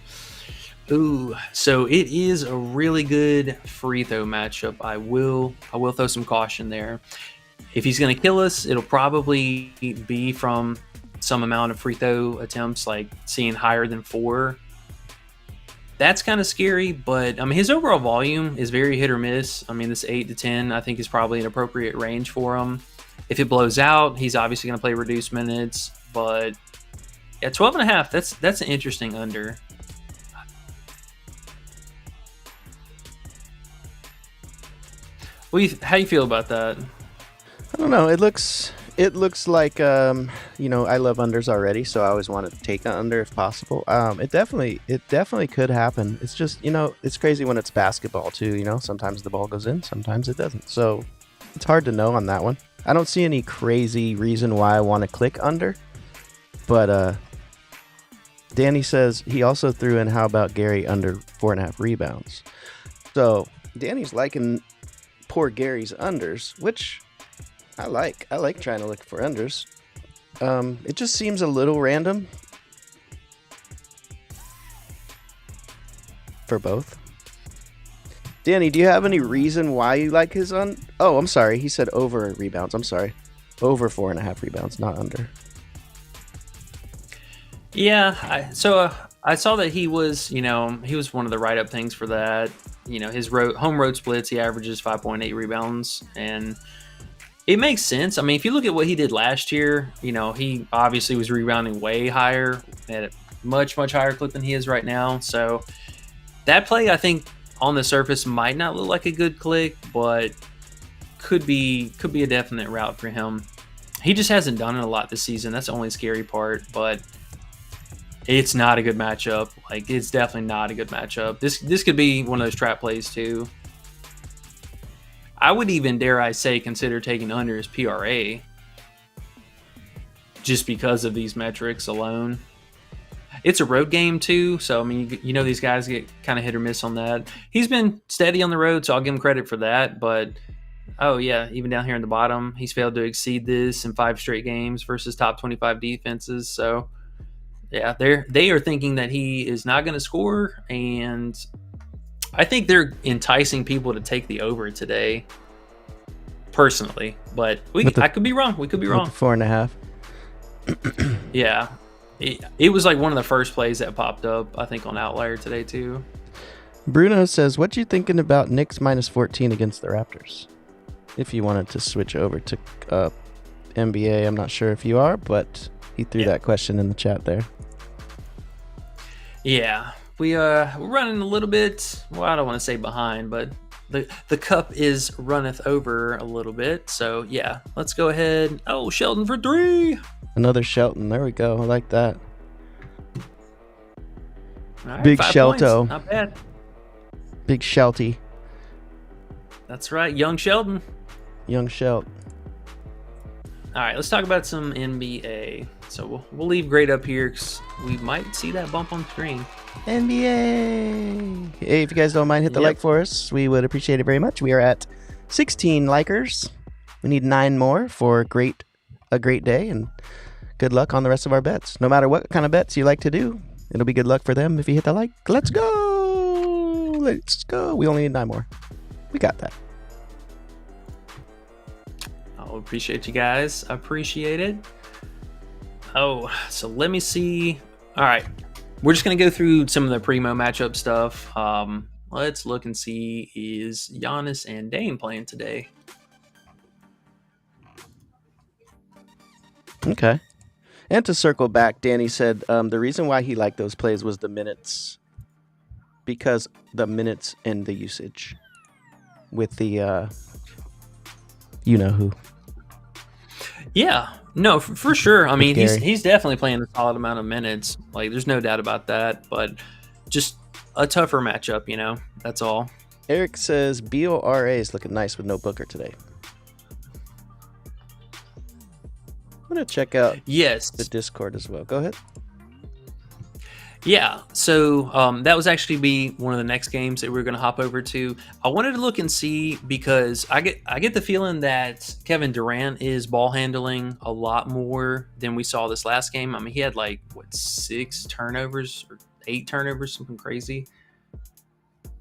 Ooh, so it is a really good free throw matchup. I will throw some caution there. If he's going to kill us, it'll probably be from some amount of free throw attempts, like seeing higher than 4. That's kind of scary, but I mean, his overall volume is very hit or miss. I mean, this 8 to 10, I think, is probably an appropriate range for him. If it blows out, he's obviously going to play reduced minutes, but yeah, 12.5. That's an interesting under. How you feel about that? I don't know. It looks like I love unders already, so I always want to take an under if possible. It definitely could happen. It's just it's crazy when it's basketball too. Sometimes the ball goes in, sometimes it doesn't. So it's hard to know on that one. I don't see any crazy reason why I want to click under, but Danny says he also threw in how about Gary under 4.5 rebounds. So Danny's liking poor Gary's unders, which I like. I like trying to look for unders. It just seems a little random for both. Danny, do you have any reason why you like his Oh, I'm sorry. He said over rebounds. I'm sorry. Over 4.5 rebounds, not under. Yeah, I saw that he was one of the write-up things for that. His home road splits, he averages 5.8 rebounds, and it makes sense. I mean, if you look at what he did last year, he obviously was rebounding way higher at a much, much higher clip than he is right now. So that play, I think, on the surface might not look like a good click, but could be a definite route for him. He just hasn't done it a lot this season. That's the only scary part, but it's not a good matchup. Like, it's definitely not a good matchup. This could be one of those trap plays too. I would even, dare I say, consider taking under his PRA just because of these metrics alone. It's a road game too, so I mean, these guys get kind of hit or miss on that. He's been steady on the road, so I'll give him credit for that. But oh yeah, even down here in the bottom, he's failed to exceed this in 5 straight games versus top 25 defenses. So yeah, they are thinking that he is not going to score, and I think they're enticing people to take the over today, personally. But I could be wrong. We could be wrong. With the 4.5. Yeah. It was like one of the first plays that popped up, I think, on Outlier today, too. Bruno says, what you thinking about Knicks minus 14 against the Raptors? If you wanted to switch over to NBA, I'm not sure if you are, but he threw that question in the chat there. Yeah, we're running a little bit, well, I don't want to say behind, but the cup is runneth over a little bit. So, yeah, let's go ahead. Oh, Sheldon for 3. Another Shelton. There we go. I like that. All right, Big 5 Shelto. points. Not bad. Big Shelty. That's right. Young Sheldon. Young Shelt. All right, let's talk about some NBA. So we'll leave grade up here because we might see that bump on screen. NBA. Hey, if you guys don't mind, hit the like for us. We would appreciate it very much. We are at 16 likers. We need 9 more for a great day, and good luck on the rest of our bets. No matter what kind of bets you like to do, it'll be good luck for them if you hit the like. Let's go. Let's go. We only need 9 more. We got that. I appreciate you guys. I appreciate it. Oh, so let me see. All right. We're just going to go through some of the primo matchup stuff. Let's look and see, is Giannis and Dame playing today? Okay. And to circle back, Danny said the reason why he liked those plays was the minutes, because the minutes and the usage with the you know who. Yeah, no, for sure. I mean, Gary. he's definitely playing a solid amount of minutes. Like, there's no doubt about that. But just a tougher matchup, you know. That's all. Eric says BORA is looking nice with no Booker today. I'm gonna check out Yes. the Discord as well. Go ahead. Yeah, so that was actually be one of the next games that we are going to hop over to. I wanted to look and see because I get the feeling that Kevin Durant is ball handling a lot more than we saw this last game. I mean, he had like 6 turnovers or 8 turnovers, something crazy.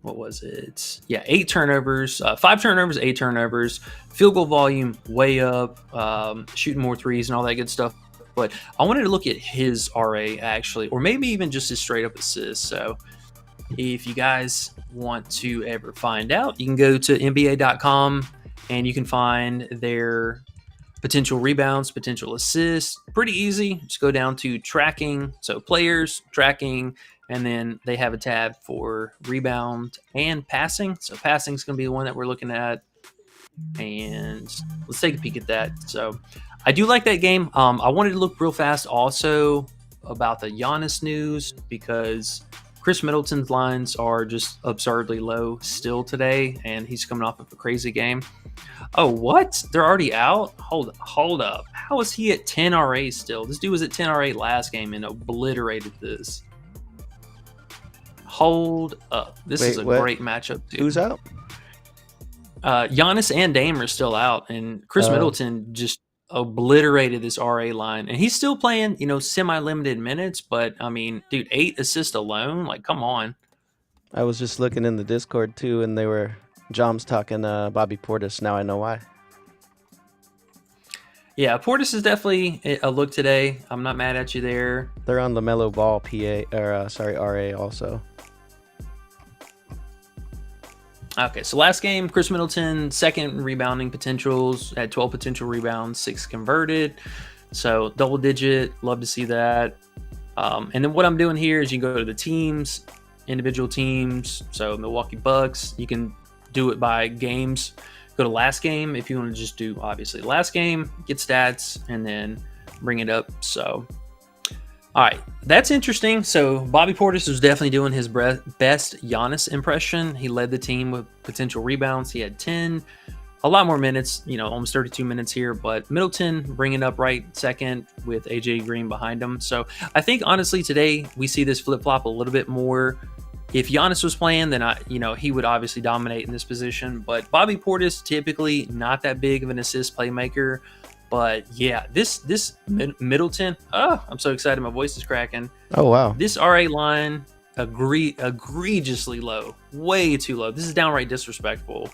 What was it? Yeah, 8 turnovers, 5 turnovers, 8 turnovers. Field goal volume way up, shooting more threes and all that good stuff. But I wanted to look at his RA actually, or maybe even just his straight up assists. So if you guys want to ever find out, you can go to NBA.com and you can find their potential rebounds, potential assists. Pretty easy. Just go down to tracking. So players, tracking, and then they have a tab for rebound and passing. So passing is going to be the one that we're looking at. And let's take a peek at that. So I do like that game. I wanted to look real fast also about the Giannis news because Chris Middleton's lines are just absurdly low still today, and he's coming off of a crazy game. Oh, what? They're already out? Hold up. How is he at 10 RA still? This dude was at 10 RA last game and obliterated this. Hold up. This is a great matchup, dude. Who's out? Giannis and Dame are still out, and Chris Middleton just obliterated this RA line, and he's still playing, semi-limited minutes. But I mean, dude, 8 assists alone, like, come on. I was just looking in the Discord too, and Jom's talking Bobby Portis. Now I know why. Yeah, Portis is definitely a look today. I'm not mad at you there. They're on LaMelo Ball RA also. Okay, so last game, Chris Middleton, second rebounding potentials, had 12 potential rebounds, 6 converted. So double digit, love to see that. And then what I'm doing here is you go to the teams, individual teams. So Milwaukee Bucks, you can do it by games. Go to last game if you want to just do, obviously, last game, get stats, and then bring it up. So, all right, that's interesting. So Bobby Portis was definitely doing his best Giannis impression. He led the team with potential rebounds. He had 10, a lot more minutes, almost 32 minutes here. But Middleton bringing up right second with AJ Green behind him. So I think, honestly, today we see this flip-flop a little bit more. If Giannis was playing, then he would obviously dominate in this position. But Bobby Portis, typically not that big of an assist playmaker. But yeah, this Middleton, I'm so excited. My voice is cracking. Oh, wow. This RA line, egregiously low. Way too low. This is downright disrespectful.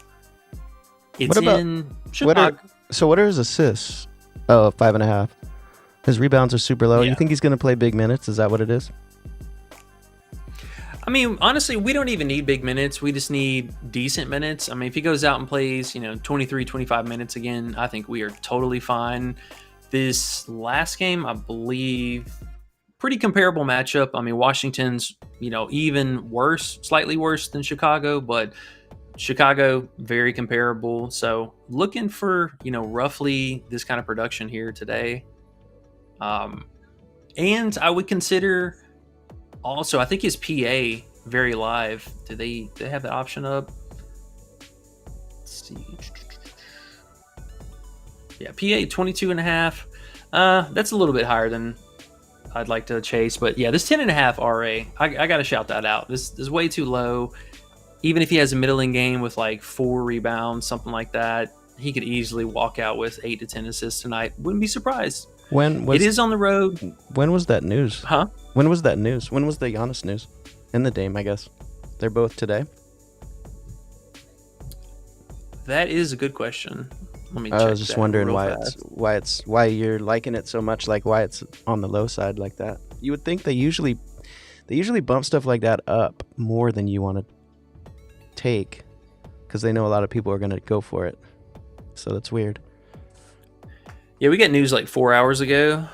It's in Chicago. What are his assists? Oh, 5.5. His rebounds are super low. Yeah. You think he's going to play big minutes? Is that what it is? I mean, honestly, we don't even need big minutes. We just need decent minutes. I mean, if he goes out and plays, 23, 25 minutes again, I think we are totally fine. This last game, I believe, pretty comparable matchup. I mean, Washington's, even worse, slightly worse than Chicago, but Chicago, very comparable. So looking for, roughly this kind of production here today. And I would consider... Also, I think his PA very live. Do they have that option up? Let's see. Yeah, PA 22.5. That's a little bit higher than I'd like to chase. But yeah, this 10.5 RA, I got to shout that out. This is way too low. Even if he has a middling game with like 4 rebounds, something like that, he could easily walk out with 8 to 10 assists tonight. Wouldn't be surprised. It is on the road. When was that news? Huh? When was that news? When was the Giannis news? And the Dame, I guess. They're both today. That is a good question. Let me check. I was just wondering fast. why you're liking it so much, like why it's on the low side like that. You would think they usually bump stuff like that up more than you want to take, because they know a lot of people are going to go for it. So that's weird. Yeah, we got news like 4 hours ago.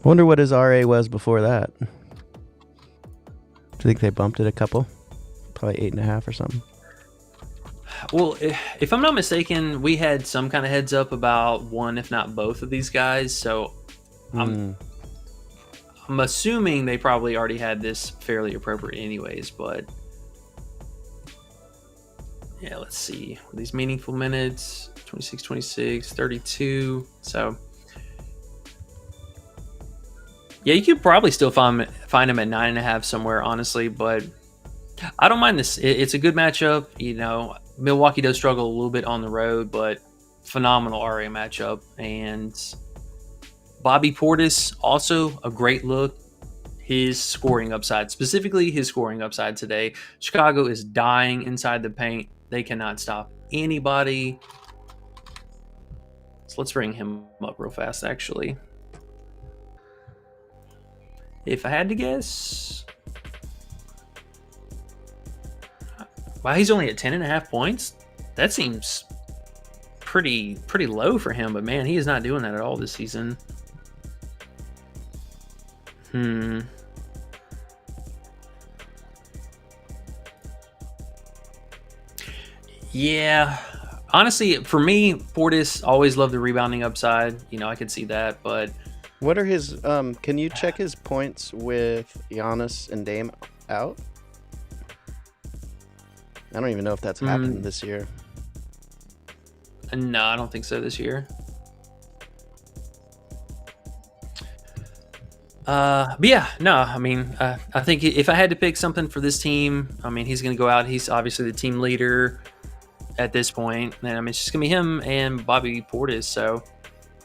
Wonder what his RA was before that. Do you think they bumped it a couple? Probably 8.5 or something. Well, if I'm not mistaken, we had some kind of heads up about one, if not both of these guys. So I'm assuming they probably already had this fairly appropriate anyways, but yeah, let's see. These meaningful minutes, 26, 26, 32. So yeah, you could probably still find him at 9.5 somewhere, honestly, but I don't mind this. It's a good matchup. You know, Milwaukee does struggle a little bit on the road, but phenomenal RA matchup. And Bobby Portis, also a great look. His scoring upside, specifically his scoring upside today. Chicago is dying inside the paint. They cannot stop anybody. So let's bring him up real fast, actually. If I had to guess... Wow, he's only at 10.5 points. That seems pretty low for him, but man, he is not doing that at all this season. Yeah, honestly, for me, Portis always loved the rebounding upside. You know, I could see that, but What are his? Can you check his points with Giannis and Dame out? I don't even know if that's happened this year. no, I don't think so this year. But yeah, no, I mean, I think if I had to pick something for this team, I mean, he's going to go out. He's obviously the team leader at this point. And I mean, it's just going to be him and Bobby Portis. So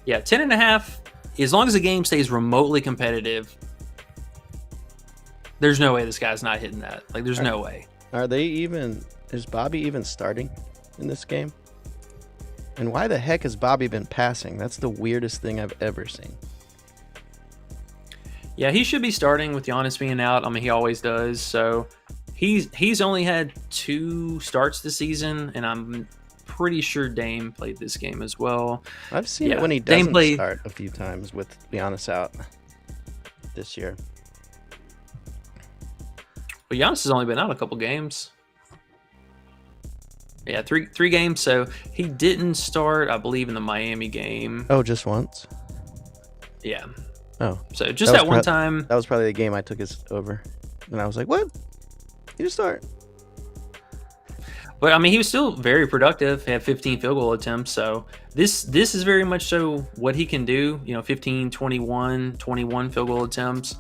yeah, 10.5, as long as the game stays remotely competitive, there's no way this guy's not hitting that. Like, there's no way. Are they even? Is Bobby even starting in this game? And why the heck has Bobby been passing? That's the weirdest thing I've ever seen. Yeah, he should be starting with Giannis being out. I mean, he always does. So he's only had 2 starts this season, and I'm pretty sure Dame played this game as well. I've seen it when he doesn't start a few times with Giannis out this year. But Giannis has only been out a couple games. Yeah, three games. So he didn't start, I believe, in the Miami game. Oh, just once? Yeah. Oh. So just that one time. That was probably the game I took his over. And I was like, what? He just start. But I mean, he was still very productive. He had 15 field goal attempts. So this is very much so what he can do. You know, 15, 21 field goal attempts.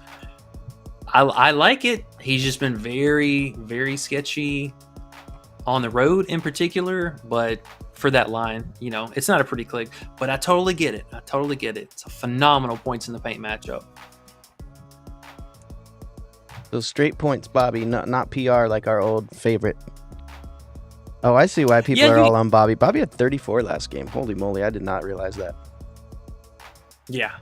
I like it. He's just been very, very sketchy on the road in particular. But for that line, you know, it's not a pretty click. But I totally get it. It's a phenomenal points in the paint matchup. Those straight points, Bobby, not PR like our old favorite. Oh, I see why people are all on Bobby. Bobby had 34 last game. Holy moly, I did not realize that. Yeah.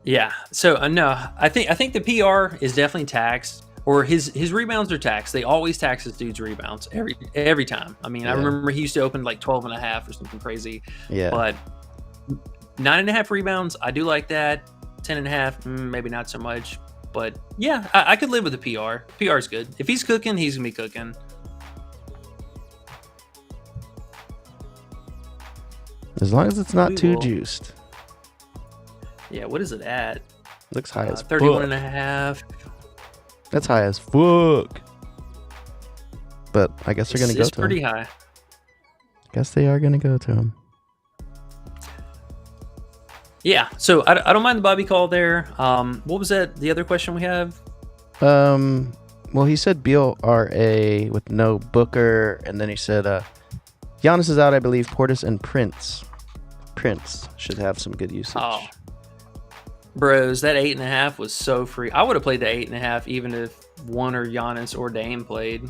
Yeah. So no, I think the PR is definitely taxed, or his rebounds are taxed. They always tax this dude's rebounds every time. I mean, I remember he used to open like 12.5 or something crazy. Yeah. But 9.5 rebounds, I do like that. 10.5, maybe not so much. But yeah, I could live with the PR. PR is good. If he's cooking, he's gonna be cooking. As long as it's not too juiced. Yeah, what is it at? Looks high as 31.5. That's high as fuck. But I guess they're going to go to him. It's pretty high. Guess they are going to go to him. Yeah, so I don't mind the Bobby call there. What was that? The other question we have? Well, he said Beal RA with no Booker, and then he said Giannis is out, I believe. Portis and Prince should have some good usage. Oh, bros, that 8.5 was so free. I would have played the 8.5 even if one or Giannis or Dame played.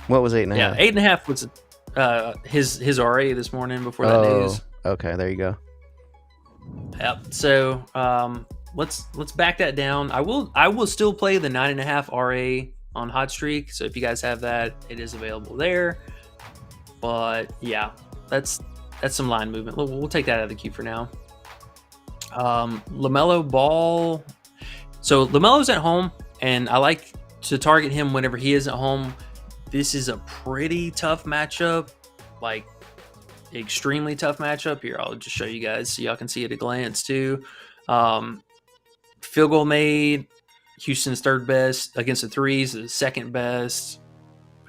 What was 8.5? Yeah, 8.5 was his RA this morning before that news. Okay, there you go. Yep. So let's back that down. I will still play the 9.5 RA on Hot Streak. So if you guys have that, it is available there. But yeah, that's some line movement. We'll take that out of the queue for now. LaMelo Ball. So LaMelo's at home, and I like to target him whenever he is at home. This is a pretty tough matchup, like extremely tough matchup. Here, I'll just show you guys so y'all can see at a glance too. Field goal made, Houston's third best against the threes, the second best.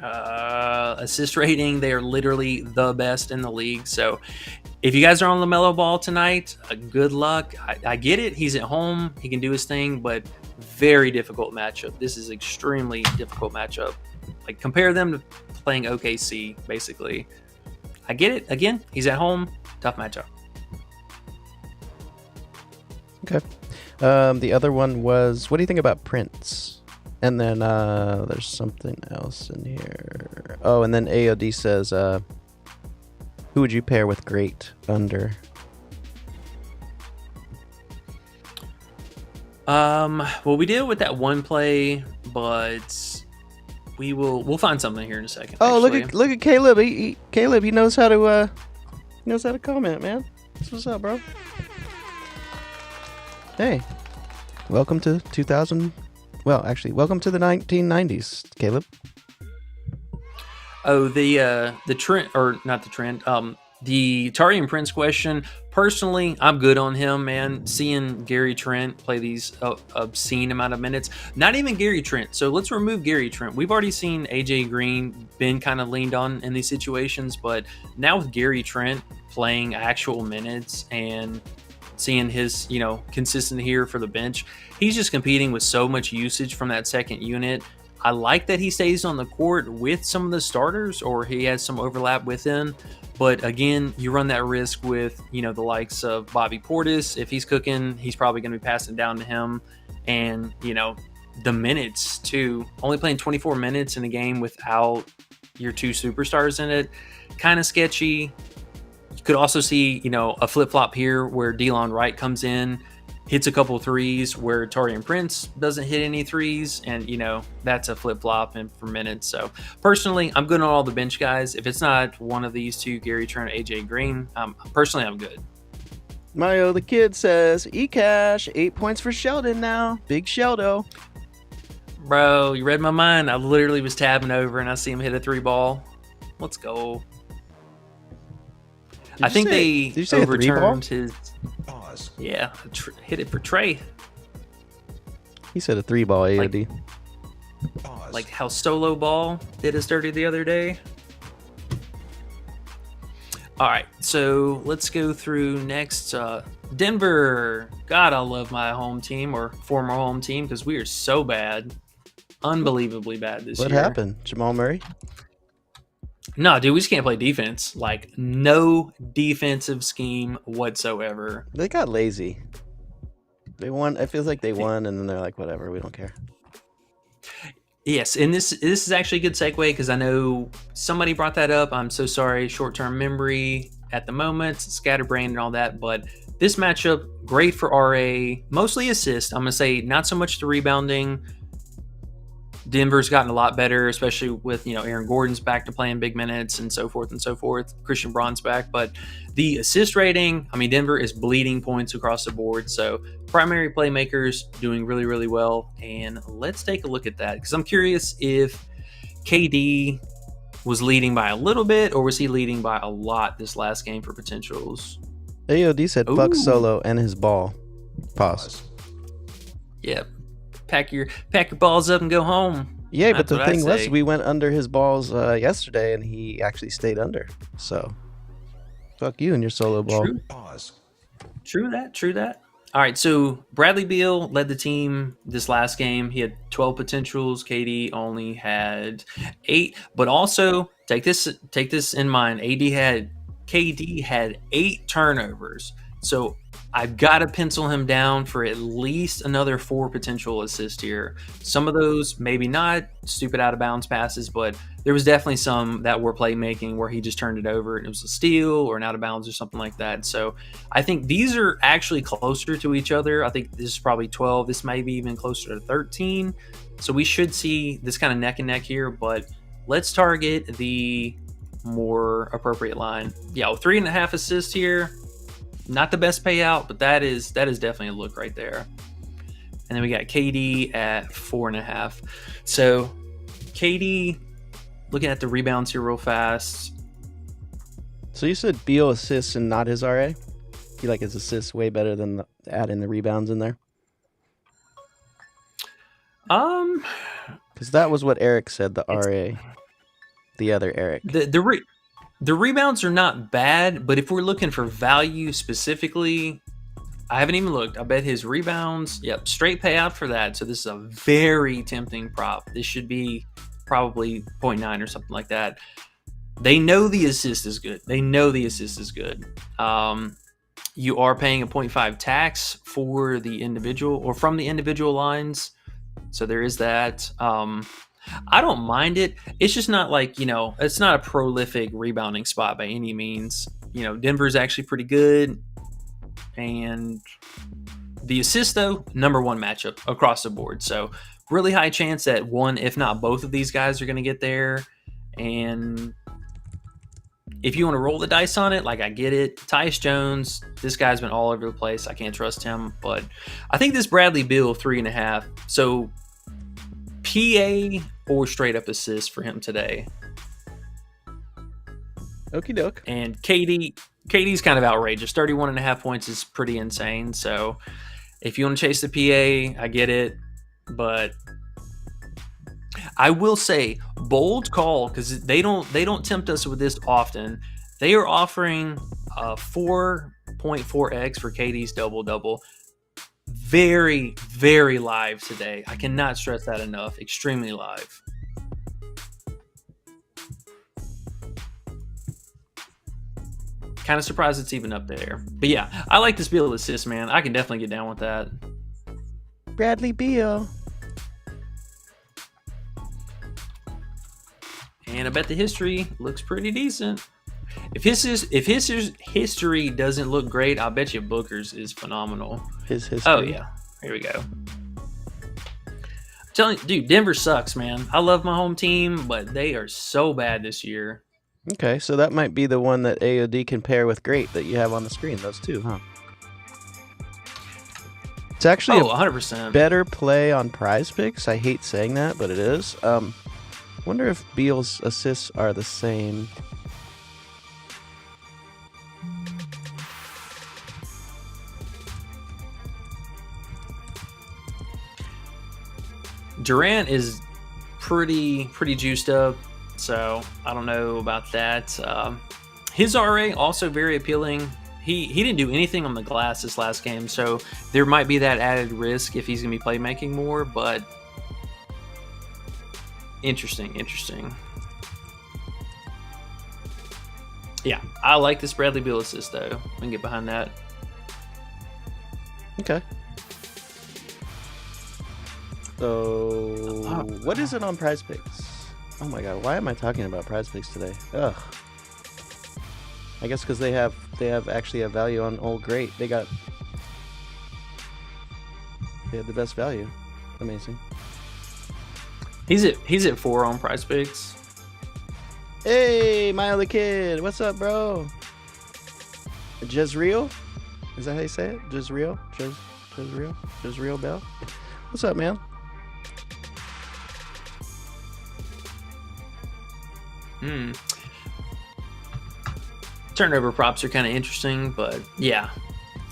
Assist rating, they are literally the best in the league. So if you guys are on LaMelo Ball tonight, good luck. I get it. He's at home. He can do his thing, but very difficult matchup. This is extremely difficult matchup. Like, compare them to playing OKC, basically. I get it. Again, he's at home. Tough matchup. Okay. The other one was, what do you think about Prince? And then there's something else in here. Oh, and then AOD says, who would you pair with Great under? Well, we did with that one play, but we'll find something here in a second. Oh, actually. look at Caleb. Caleb, he knows how to comment, man. That's what's up, bro. Hey, welcome to 2000. Well, actually, welcome to the 1990s, Caleb. Oh, the trend, or not the trend, the Tarian Prince question. Personally, I'm good on him, man. Seeing Gary Trent play these obscene amount of minutes. Not even Gary Trent. So let's remove Gary Trent. We've already seen AJ Green been kind of leaned on in these situations, but now with Gary Trent playing actual minutes and seeing his, consistency here for the bench, he's just competing with so much usage from that second unit. I like that he stays on the court with some of the starters, or he has some overlap with them. But again, you run that risk with, the likes of Bobby Portis. If he's cooking, he's probably going to be passing down to him. And, the minutes too. Only playing 24 minutes in a game without your two superstars in it, kind of sketchy. You could also see, a flip-flop here where Delon Wright comes in, hits a couple threes, where Tarian Prince doesn't hit any threes, and that's a flip-flop and for minutes. So personally, I'm good on all the bench guys. If it's not one of these two, Gary Trent or AJ Green, personally I'm good. Mario the Kid says, E-Cash, 8 points for Sheldon now. Big Sheldo. Bro, you read my mind. I literally was tabbing over and I see him hit a 3-ball. Let's go. I think they overturned his. Pause. Yeah, hit it for Trey. He said a 3-ball AOD. Pause. Like how Solo Ball did us dirty the other day. All right, so let's go through next. Denver. God, I love my home team, or former home team, because we are so bad. Unbelievably bad this year. What happened? Jamal Murray? No, dude, we just can't play defense. Like, no defensive scheme whatsoever. They got lazy. They won. It feels like they won, and then they're like, whatever, we don't care. Yes, and this is actually a good segue, because I know somebody brought that up. I'm so sorry, short-term memory at the moment, scatterbrained and all that, but this matchup, great for RA, mostly assist. I'm going to say not so much the rebounding. Denver's gotten a lot better, especially with, Aaron Gordon's back to playing big minutes and so forth and so forth. Christian Braun's back. But the assist rating, Denver is bleeding points across the board. So primary playmakers doing really, really well. And let's take a look at that, because I'm curious if KD was leading by a little bit, or was he leading by a lot this last game for potentials? AOD said, fuck Ooh. Solo and his ball. Pause. Yep. Pack your balls up and go home. Yeah, but That's the what I thing was, say. we went under his balls yesterday, and he actually stayed under. So, fuck you and your Solo ball. True. Pause. True that. All right, so Bradley Beal led the team this last game. He had 12 potentials. KD only had 8. But also, take this in mind. KD had 8 turnovers. So I've got to pencil him down for at least another 4 potential assists here. Some of those, maybe not stupid out of bounds passes, but there was definitely some that were playmaking where he just turned it over and it was a steal or an out of bounds or something like that. So I think these are actually closer to each other. I think this is probably 12. This may be even closer to 13. So we should see this kind of neck and neck here, but let's target the more appropriate line. Yeah, 3.5 assists here. Not the best payout, but that is definitely a look right there. And then we got KD at 4.5. So KD, looking at the rebounds here real fast. So you said Beal assists and not his RA? You like his assists way better than adding the rebounds in there? Because that was what Eric said, the RA. The other Eric. The rebounds are not bad, but if we're looking for value specifically, I haven't even looked. I bet his rebounds, yep, straight payout for that. So this is a very tempting prop. This should be probably 0.9 or something like that. They know the assist is good. You are paying a 0.5 tax for the individual or from the individual lines. So there is that. I don't mind it. It's just not like, it's not a prolific rebounding spot by any means. Denver's actually pretty good. And the assist, though, number one matchup across the board. So really high chance that one, if not both of these guys are going to get there. And if you want to roll the dice on it, like I get it. Tyus Jones, this guy's been all over the place. I can't trust him. But I think this Bradley Beal 3.5. So PA or straight up assist for him today. Okie doke. And KD's kind of outrageous. 31.5 points is pretty insane. So if you want to chase the PA, I get it. But I will say, bold call, because they don't tempt us with this often. They are offering a 4.4x for KD's double-double. Very, very live today. I cannot stress that enough. Extremely live. Kind of surprised it's even up there. But yeah, I like this Beal assist, man. I can definitely get down with that. Bradley Beal. And I bet the history looks pretty decent. If his history doesn't look great, I bet you Booker's is phenomenal. His history. Oh yeah, here we go. I'm telling you, dude, Denver sucks, man. I love my home team, but they are so bad this year. Okay, so that might be the one that AOD can pair with great that you have on the screen. Those two, huh? It's actually 100%. better play on PrizePicks. I hate saying that, but it is. Wonder if Beal's assists are the same. Durant is pretty juiced up, so I don't know about that. His RA also very appealing. He didn't do anything on the glass this last game, so there might be that added risk if he's going to be playmaking more, but interesting. Yeah, I like this Bradley Beal assist, though. I can get behind that. Okay. So, what is it on PrizePicks? Oh my god, why am I talking about PrizePicks today? Ugh. I guess because they have actually a value on old great. They had the best value. Amazing. He's at 4 on PrizePicks. Hey, my other kid, what's up, bro? Jezreel? Is that how you say it? Jezreel Bell? What's up, man? Turnover props are kind of interesting, but yeah,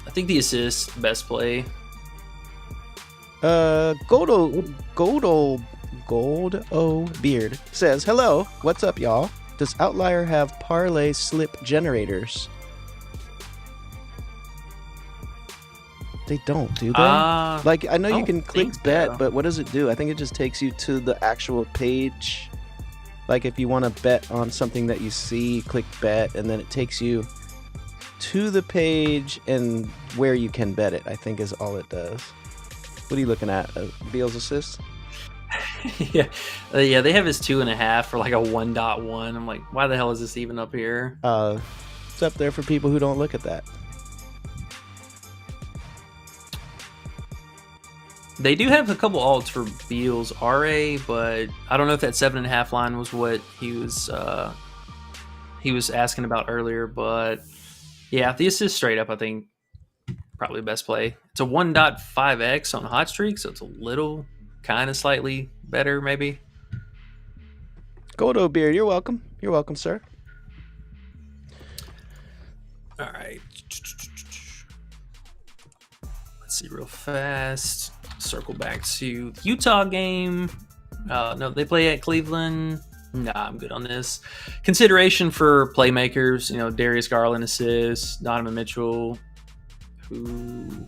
I think the assist best play. Gold O Beard says, hello, what's up, y'all? Does Outlier have parlay slip generators? They don't, do they? Like, I know you can click bet, but what does it do? I think it just takes you to the actual page. Like, if you want to bet on something that you see, click bet, and then it takes you to the page and where you can bet it, I think is all it does. What are you looking at? Beal's assist? Yeah, they have his 2.5 for like a 1.1. I'm like, why the hell is this even up here? It's up there for people who don't look at that. They do have a couple alts for Beal's RA, but I don't know if that 7.5 line was what he was asking about earlier. But Yeah, the assist straight up, I think, probably the best play. It's a 1.5x on hot streak, so it's a little kind of slightly better, maybe. Goldo Beard, you're welcome. You're welcome, sir. All right. Let's see real fast. Circle back to the Utah game. No, they play at Cleveland. Nah, I'm good on this. Consideration for playmakers, Darius Garland assists, Donovan Mitchell, who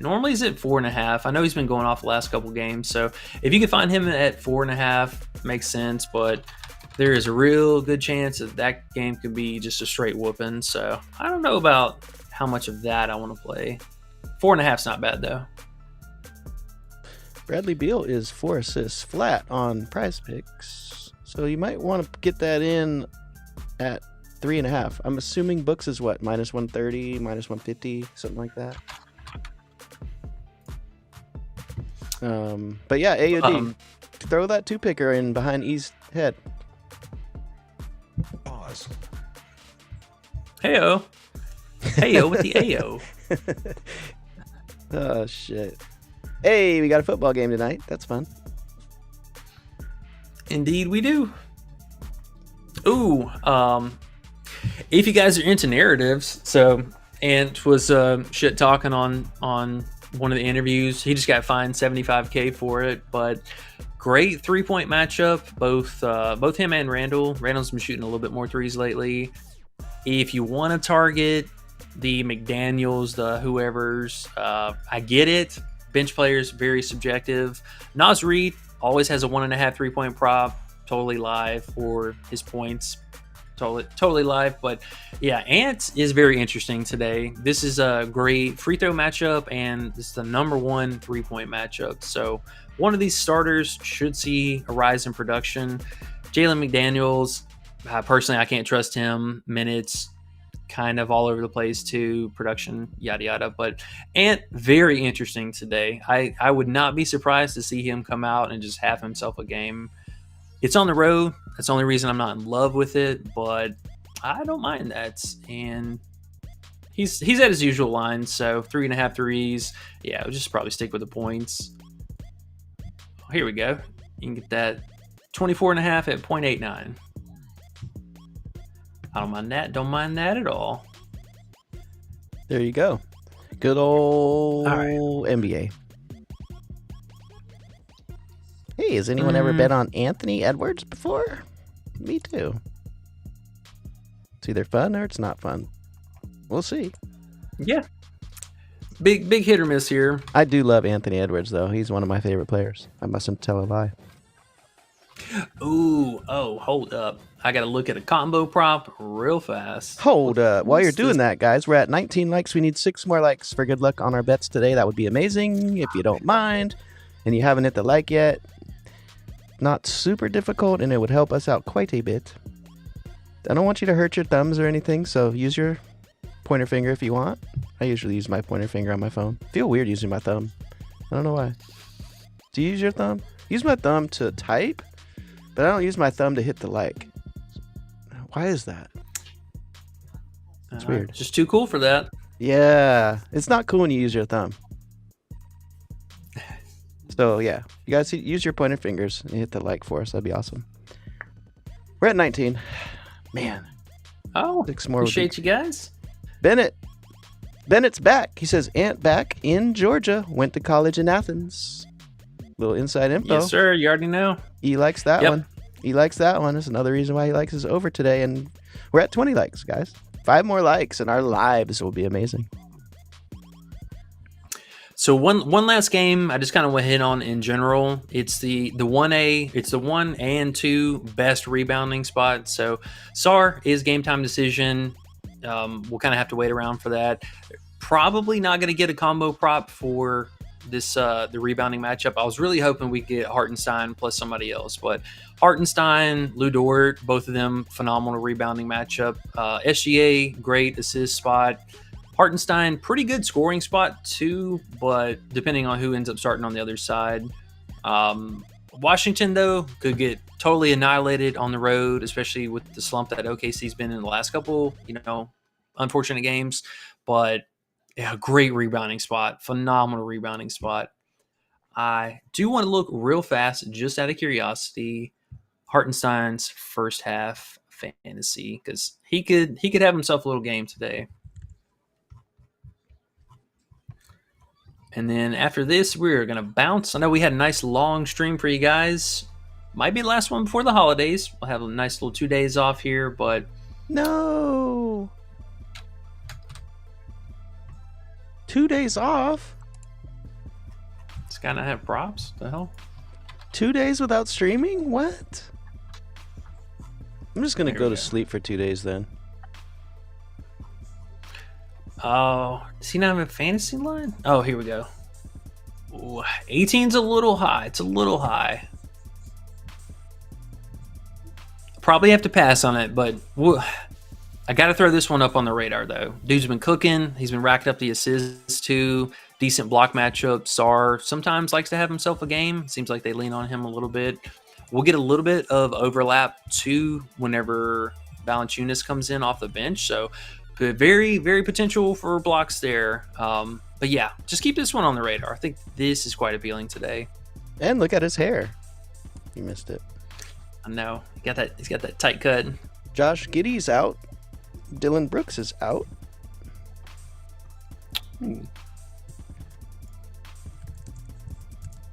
normally is at 4.5. I know he's been going off the last couple games, so if you can find him at 4.5, makes sense, but there is a real good chance that game could be just a straight whooping, so I don't know about how much of that I want to play. 4.5's not bad, though. Bradley Beal is 4 assists flat on PrizePicks, so you might want to get that in at 3.5. I'm assuming Books is what, minus 130, minus 150, something like that. But yeah, AOD, throw that 2-picker in behind E's head. Pause. Heyo. Heyo with the Ayo. Oh, shit. Hey, we got a football game tonight. That's fun. Indeed we do. Ooh, if you guys are into narratives, so Ant was shit talking on one of the interviews. He just got fined $75K for it, but great 3-point matchup. Both him and Randall. Randall's been shooting a little bit more threes lately. If you want to target the McDaniels, the whoever's, I get it. Bench players, very subjective. Nas Reed always has a 1.5 3-point prop, totally live for his points. Totally live. But yeah, Ant is very interesting today. This is a great free throw matchup, and this is the number 1 3-point matchup. So one of these starters should see a rise in production. Jalen McDaniels, personally, I can't trust him. Minutes kind of all over the place too, production, yada yada. But Ant, very interesting today. I would not be surprised to see him come out and just have himself a game. It's on the road. That's the only reason I'm not in love with it, but I don't mind that. And he's at his usual line, so 3.5 threes. Yeah, I'll just probably stick with the points. Here we go. You can get that 24.5 at 0.89. I don't mind that. Don't mind that at all. There you go. Good old All right. NBA. Hey, has anyone ever bet on Anthony Edwards before? Me too. It's either fun or it's not fun. We'll see. Yeah. Big hit or miss here. I do love Anthony Edwards, though. He's one of my favorite players. I mustn't tell a lie. Ooh, hold up. I got to look at a combo prop real fast. Hold up. While you're What's doing this? that, guys, we're at 19 likes. We need 6 more likes for good luck on our bets today. That would be amazing if you don't mind. And you haven't hit the like yet. Not super difficult, and it would help us out quite a bit. I don't want you to hurt your thumbs or anything, so use your pointer finger if you want. I usually use my pointer finger on my phone. Feel weird using my thumb. I don't know why. Do you use your thumb? Use my thumb to type, but I don't use my thumb to hit the like. Why is that? It's weird. Just too cool for that. Yeah, it's not cool when you use your thumb. So yeah, you guys use your pointer fingers and hit the like for us. That'd be awesome. We're at 19. Man, Oh, 6 more would be- appreciate you guys. Bennett's back. He says Ant back in Georgia. Went to college in Athens. Little inside info. Yes, sir. You already know. He likes that Yep. one. He likes that one. That's another reason why he likes his over today. And we're at 20 likes, guys. 5 more likes and our lives will be amazing. So one last game I just kind of want to hit on in general. It's the 1A. It's the 1 and 2 best rebounding spot. So SAR is game time decision. We'll kind of have to wait around for that. Probably not going to get a combo prop for this the rebounding matchup. I was really hoping we'd get Hartenstein plus somebody else, but Hartenstein, Lou Dort, both of them phenomenal rebounding matchup. SGA, great assist spot. Hartenstein, pretty good scoring spot too, but depending on who ends up starting on the other side. Washington, though, could get totally annihilated on the road, especially with the slump that OKC's been in the last couple, unfortunate games, but yeah, great rebounding spot, phenomenal rebounding spot. I do want to look real fast, just out of curiosity, Hartenstein's first half fantasy, because he could have himself a little game today. And then after this, we're going to bounce. I know we had a nice long stream for you guys. Might be the last one before the holidays. We'll have a nice little 2 days off here, but... No. 2 days off? This guy not have props? The hell? 2 days without streaming? What? I'm just going to go to sleep for 2 days then. Oh, does he not have a fantasy line? Oh, here we go. Ooh, 18's a little high. It's a little high. Probably have to pass on it, but I got to throw this one up on the radar, though. Dude's been cooking. He's been racking up the assists, too. Decent block matchup. Sar sometimes likes to have himself a game. Seems like they lean on him a little bit. We'll get a little bit of overlap, too, whenever Valanciunas comes in off the bench. So very, very potential for blocks there. But yeah, just keep this one on the radar. I think this is quite appealing today. And look at his hair. You missed it. I know. He's got that tight cut. Josh Giddey's out. Dylan Brooks is out.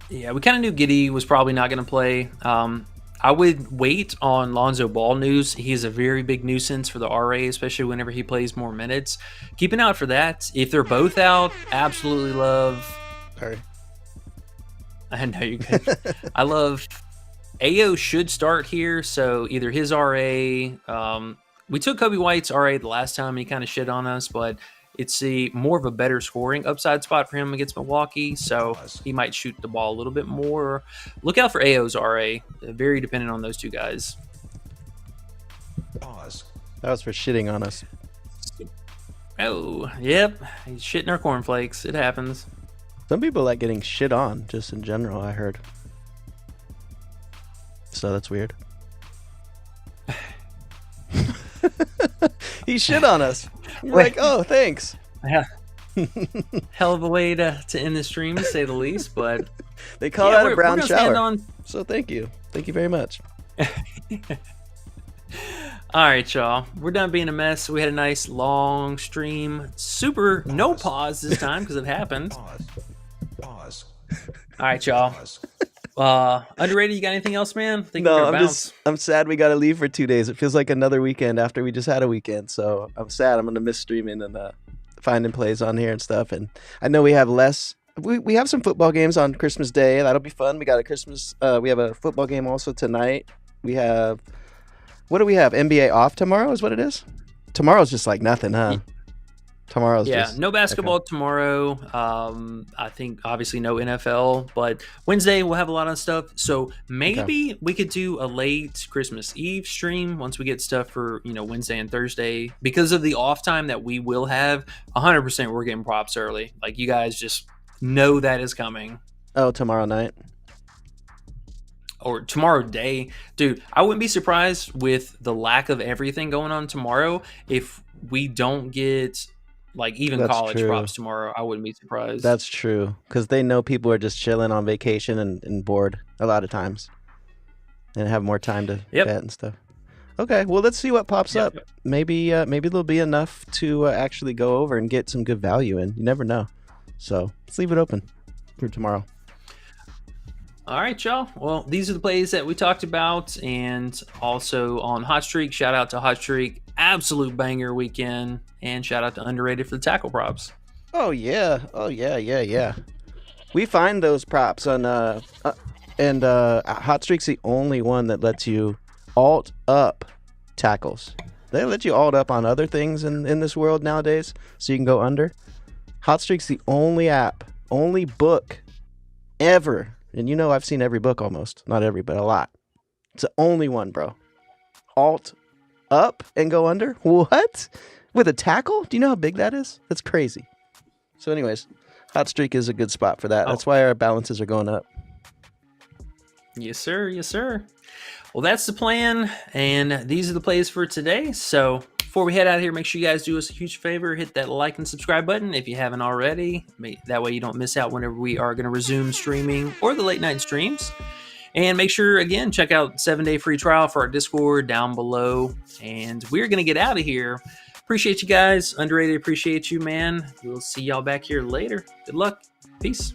Yeah, we kind of knew Giddey was probably not going to play. I would wait on Lonzo Ball news. He's a very big nuisance for the RA, especially whenever he plays more minutes. Keep an eye out for that. If they're both out, absolutely love. Sorry. I know you could. I love. AO should start here, so either his RA. We took Kobe White's RA the last time. He kind of shit on us, but it's more of a better scoring upside spot for him against Milwaukee, so he might shoot the ball a little bit more. Look out for AO's RA. Very dependent on those two guys. Pause. That was for shitting on us. Oh, yep. He's shitting our cornflakes. It happens. Some people like getting shit on, just in general, I heard. So that's weird. He shit on us. You're like, oh, thanks. Yeah. Hell of a way to end the stream, to say the least. But they call that a we're brown gonna shower. So thank you. Thank you very much. All right, y'all. We're done being a mess. We had a nice long stream. Super no pause this time because it happened. Pause. All right, y'all. Pause. Underrated, you got anything else, man? No, I'm sad we got to leave for 2 days. It feels like another weekend after we just had a weekend. So I'm sad. I'm going to miss streaming and finding plays on here and stuff. And I know we have less. We have some football games on Christmas Day. That'll be fun. We got a Christmas. We have a football game also tonight. We have. What do we have? NBA off tomorrow is what it is? Tomorrow's just like nothing, huh? Tomorrow's just... no basketball tomorrow. I think obviously no NFL, but Wednesday we'll have a lot of stuff. So maybe we could do a late Christmas Eve stream once we get stuff for Wednesday and Thursday, because of the off time that we will have. 100% we're getting props early. Like, you guys just know that is coming. Oh, tomorrow night. Or tomorrow day. Dude, I wouldn't be surprised with the lack of everything going on tomorrow if we don't get like even That's college true. props tomorrow. I wouldn't be surprised. That's true. Because they know people are just chilling on vacation and bored a lot of times. And have more time to bet and stuff. Okay, well, let's see what pops up. Maybe there'll be enough to actually go over and get some good value in. You never know. So let's leave it open for tomorrow. All right, y'all. Well, these are the plays that we talked about. And also on Hot Streak, shout out to Hot Streak. Absolute banger weekend. And shout out to Underrated for the tackle props. Oh, yeah. We find those props on... And Hot Streak's the only one that lets you alt up tackles. They let you alt up on other things in this world nowadays, so you can go under. Hot Streak's the only app, only book ever. And I've seen every book almost. Not every, but a lot. It's the only one, bro. Alt up and go under? What? With a tackle? Do you know how big that is? That's crazy. So anyways, Hot Streak is a good spot for that. That's why our balances are going up. Yes, sir. Yes, sir. Well, that's the plan. And these are the plays for today. So Before we head out of here, make sure you guys do us a huge favor. Hit that like and subscribe button if you haven't already. That way you don't miss out whenever we are going to resume streaming or the late night streams. And make sure, again, check out 7-day free trial for our Discord down below. And we're going to get out of here. Appreciate you guys. Underrated, appreciate you, man. We'll see y'all back here later. Good luck. Peace.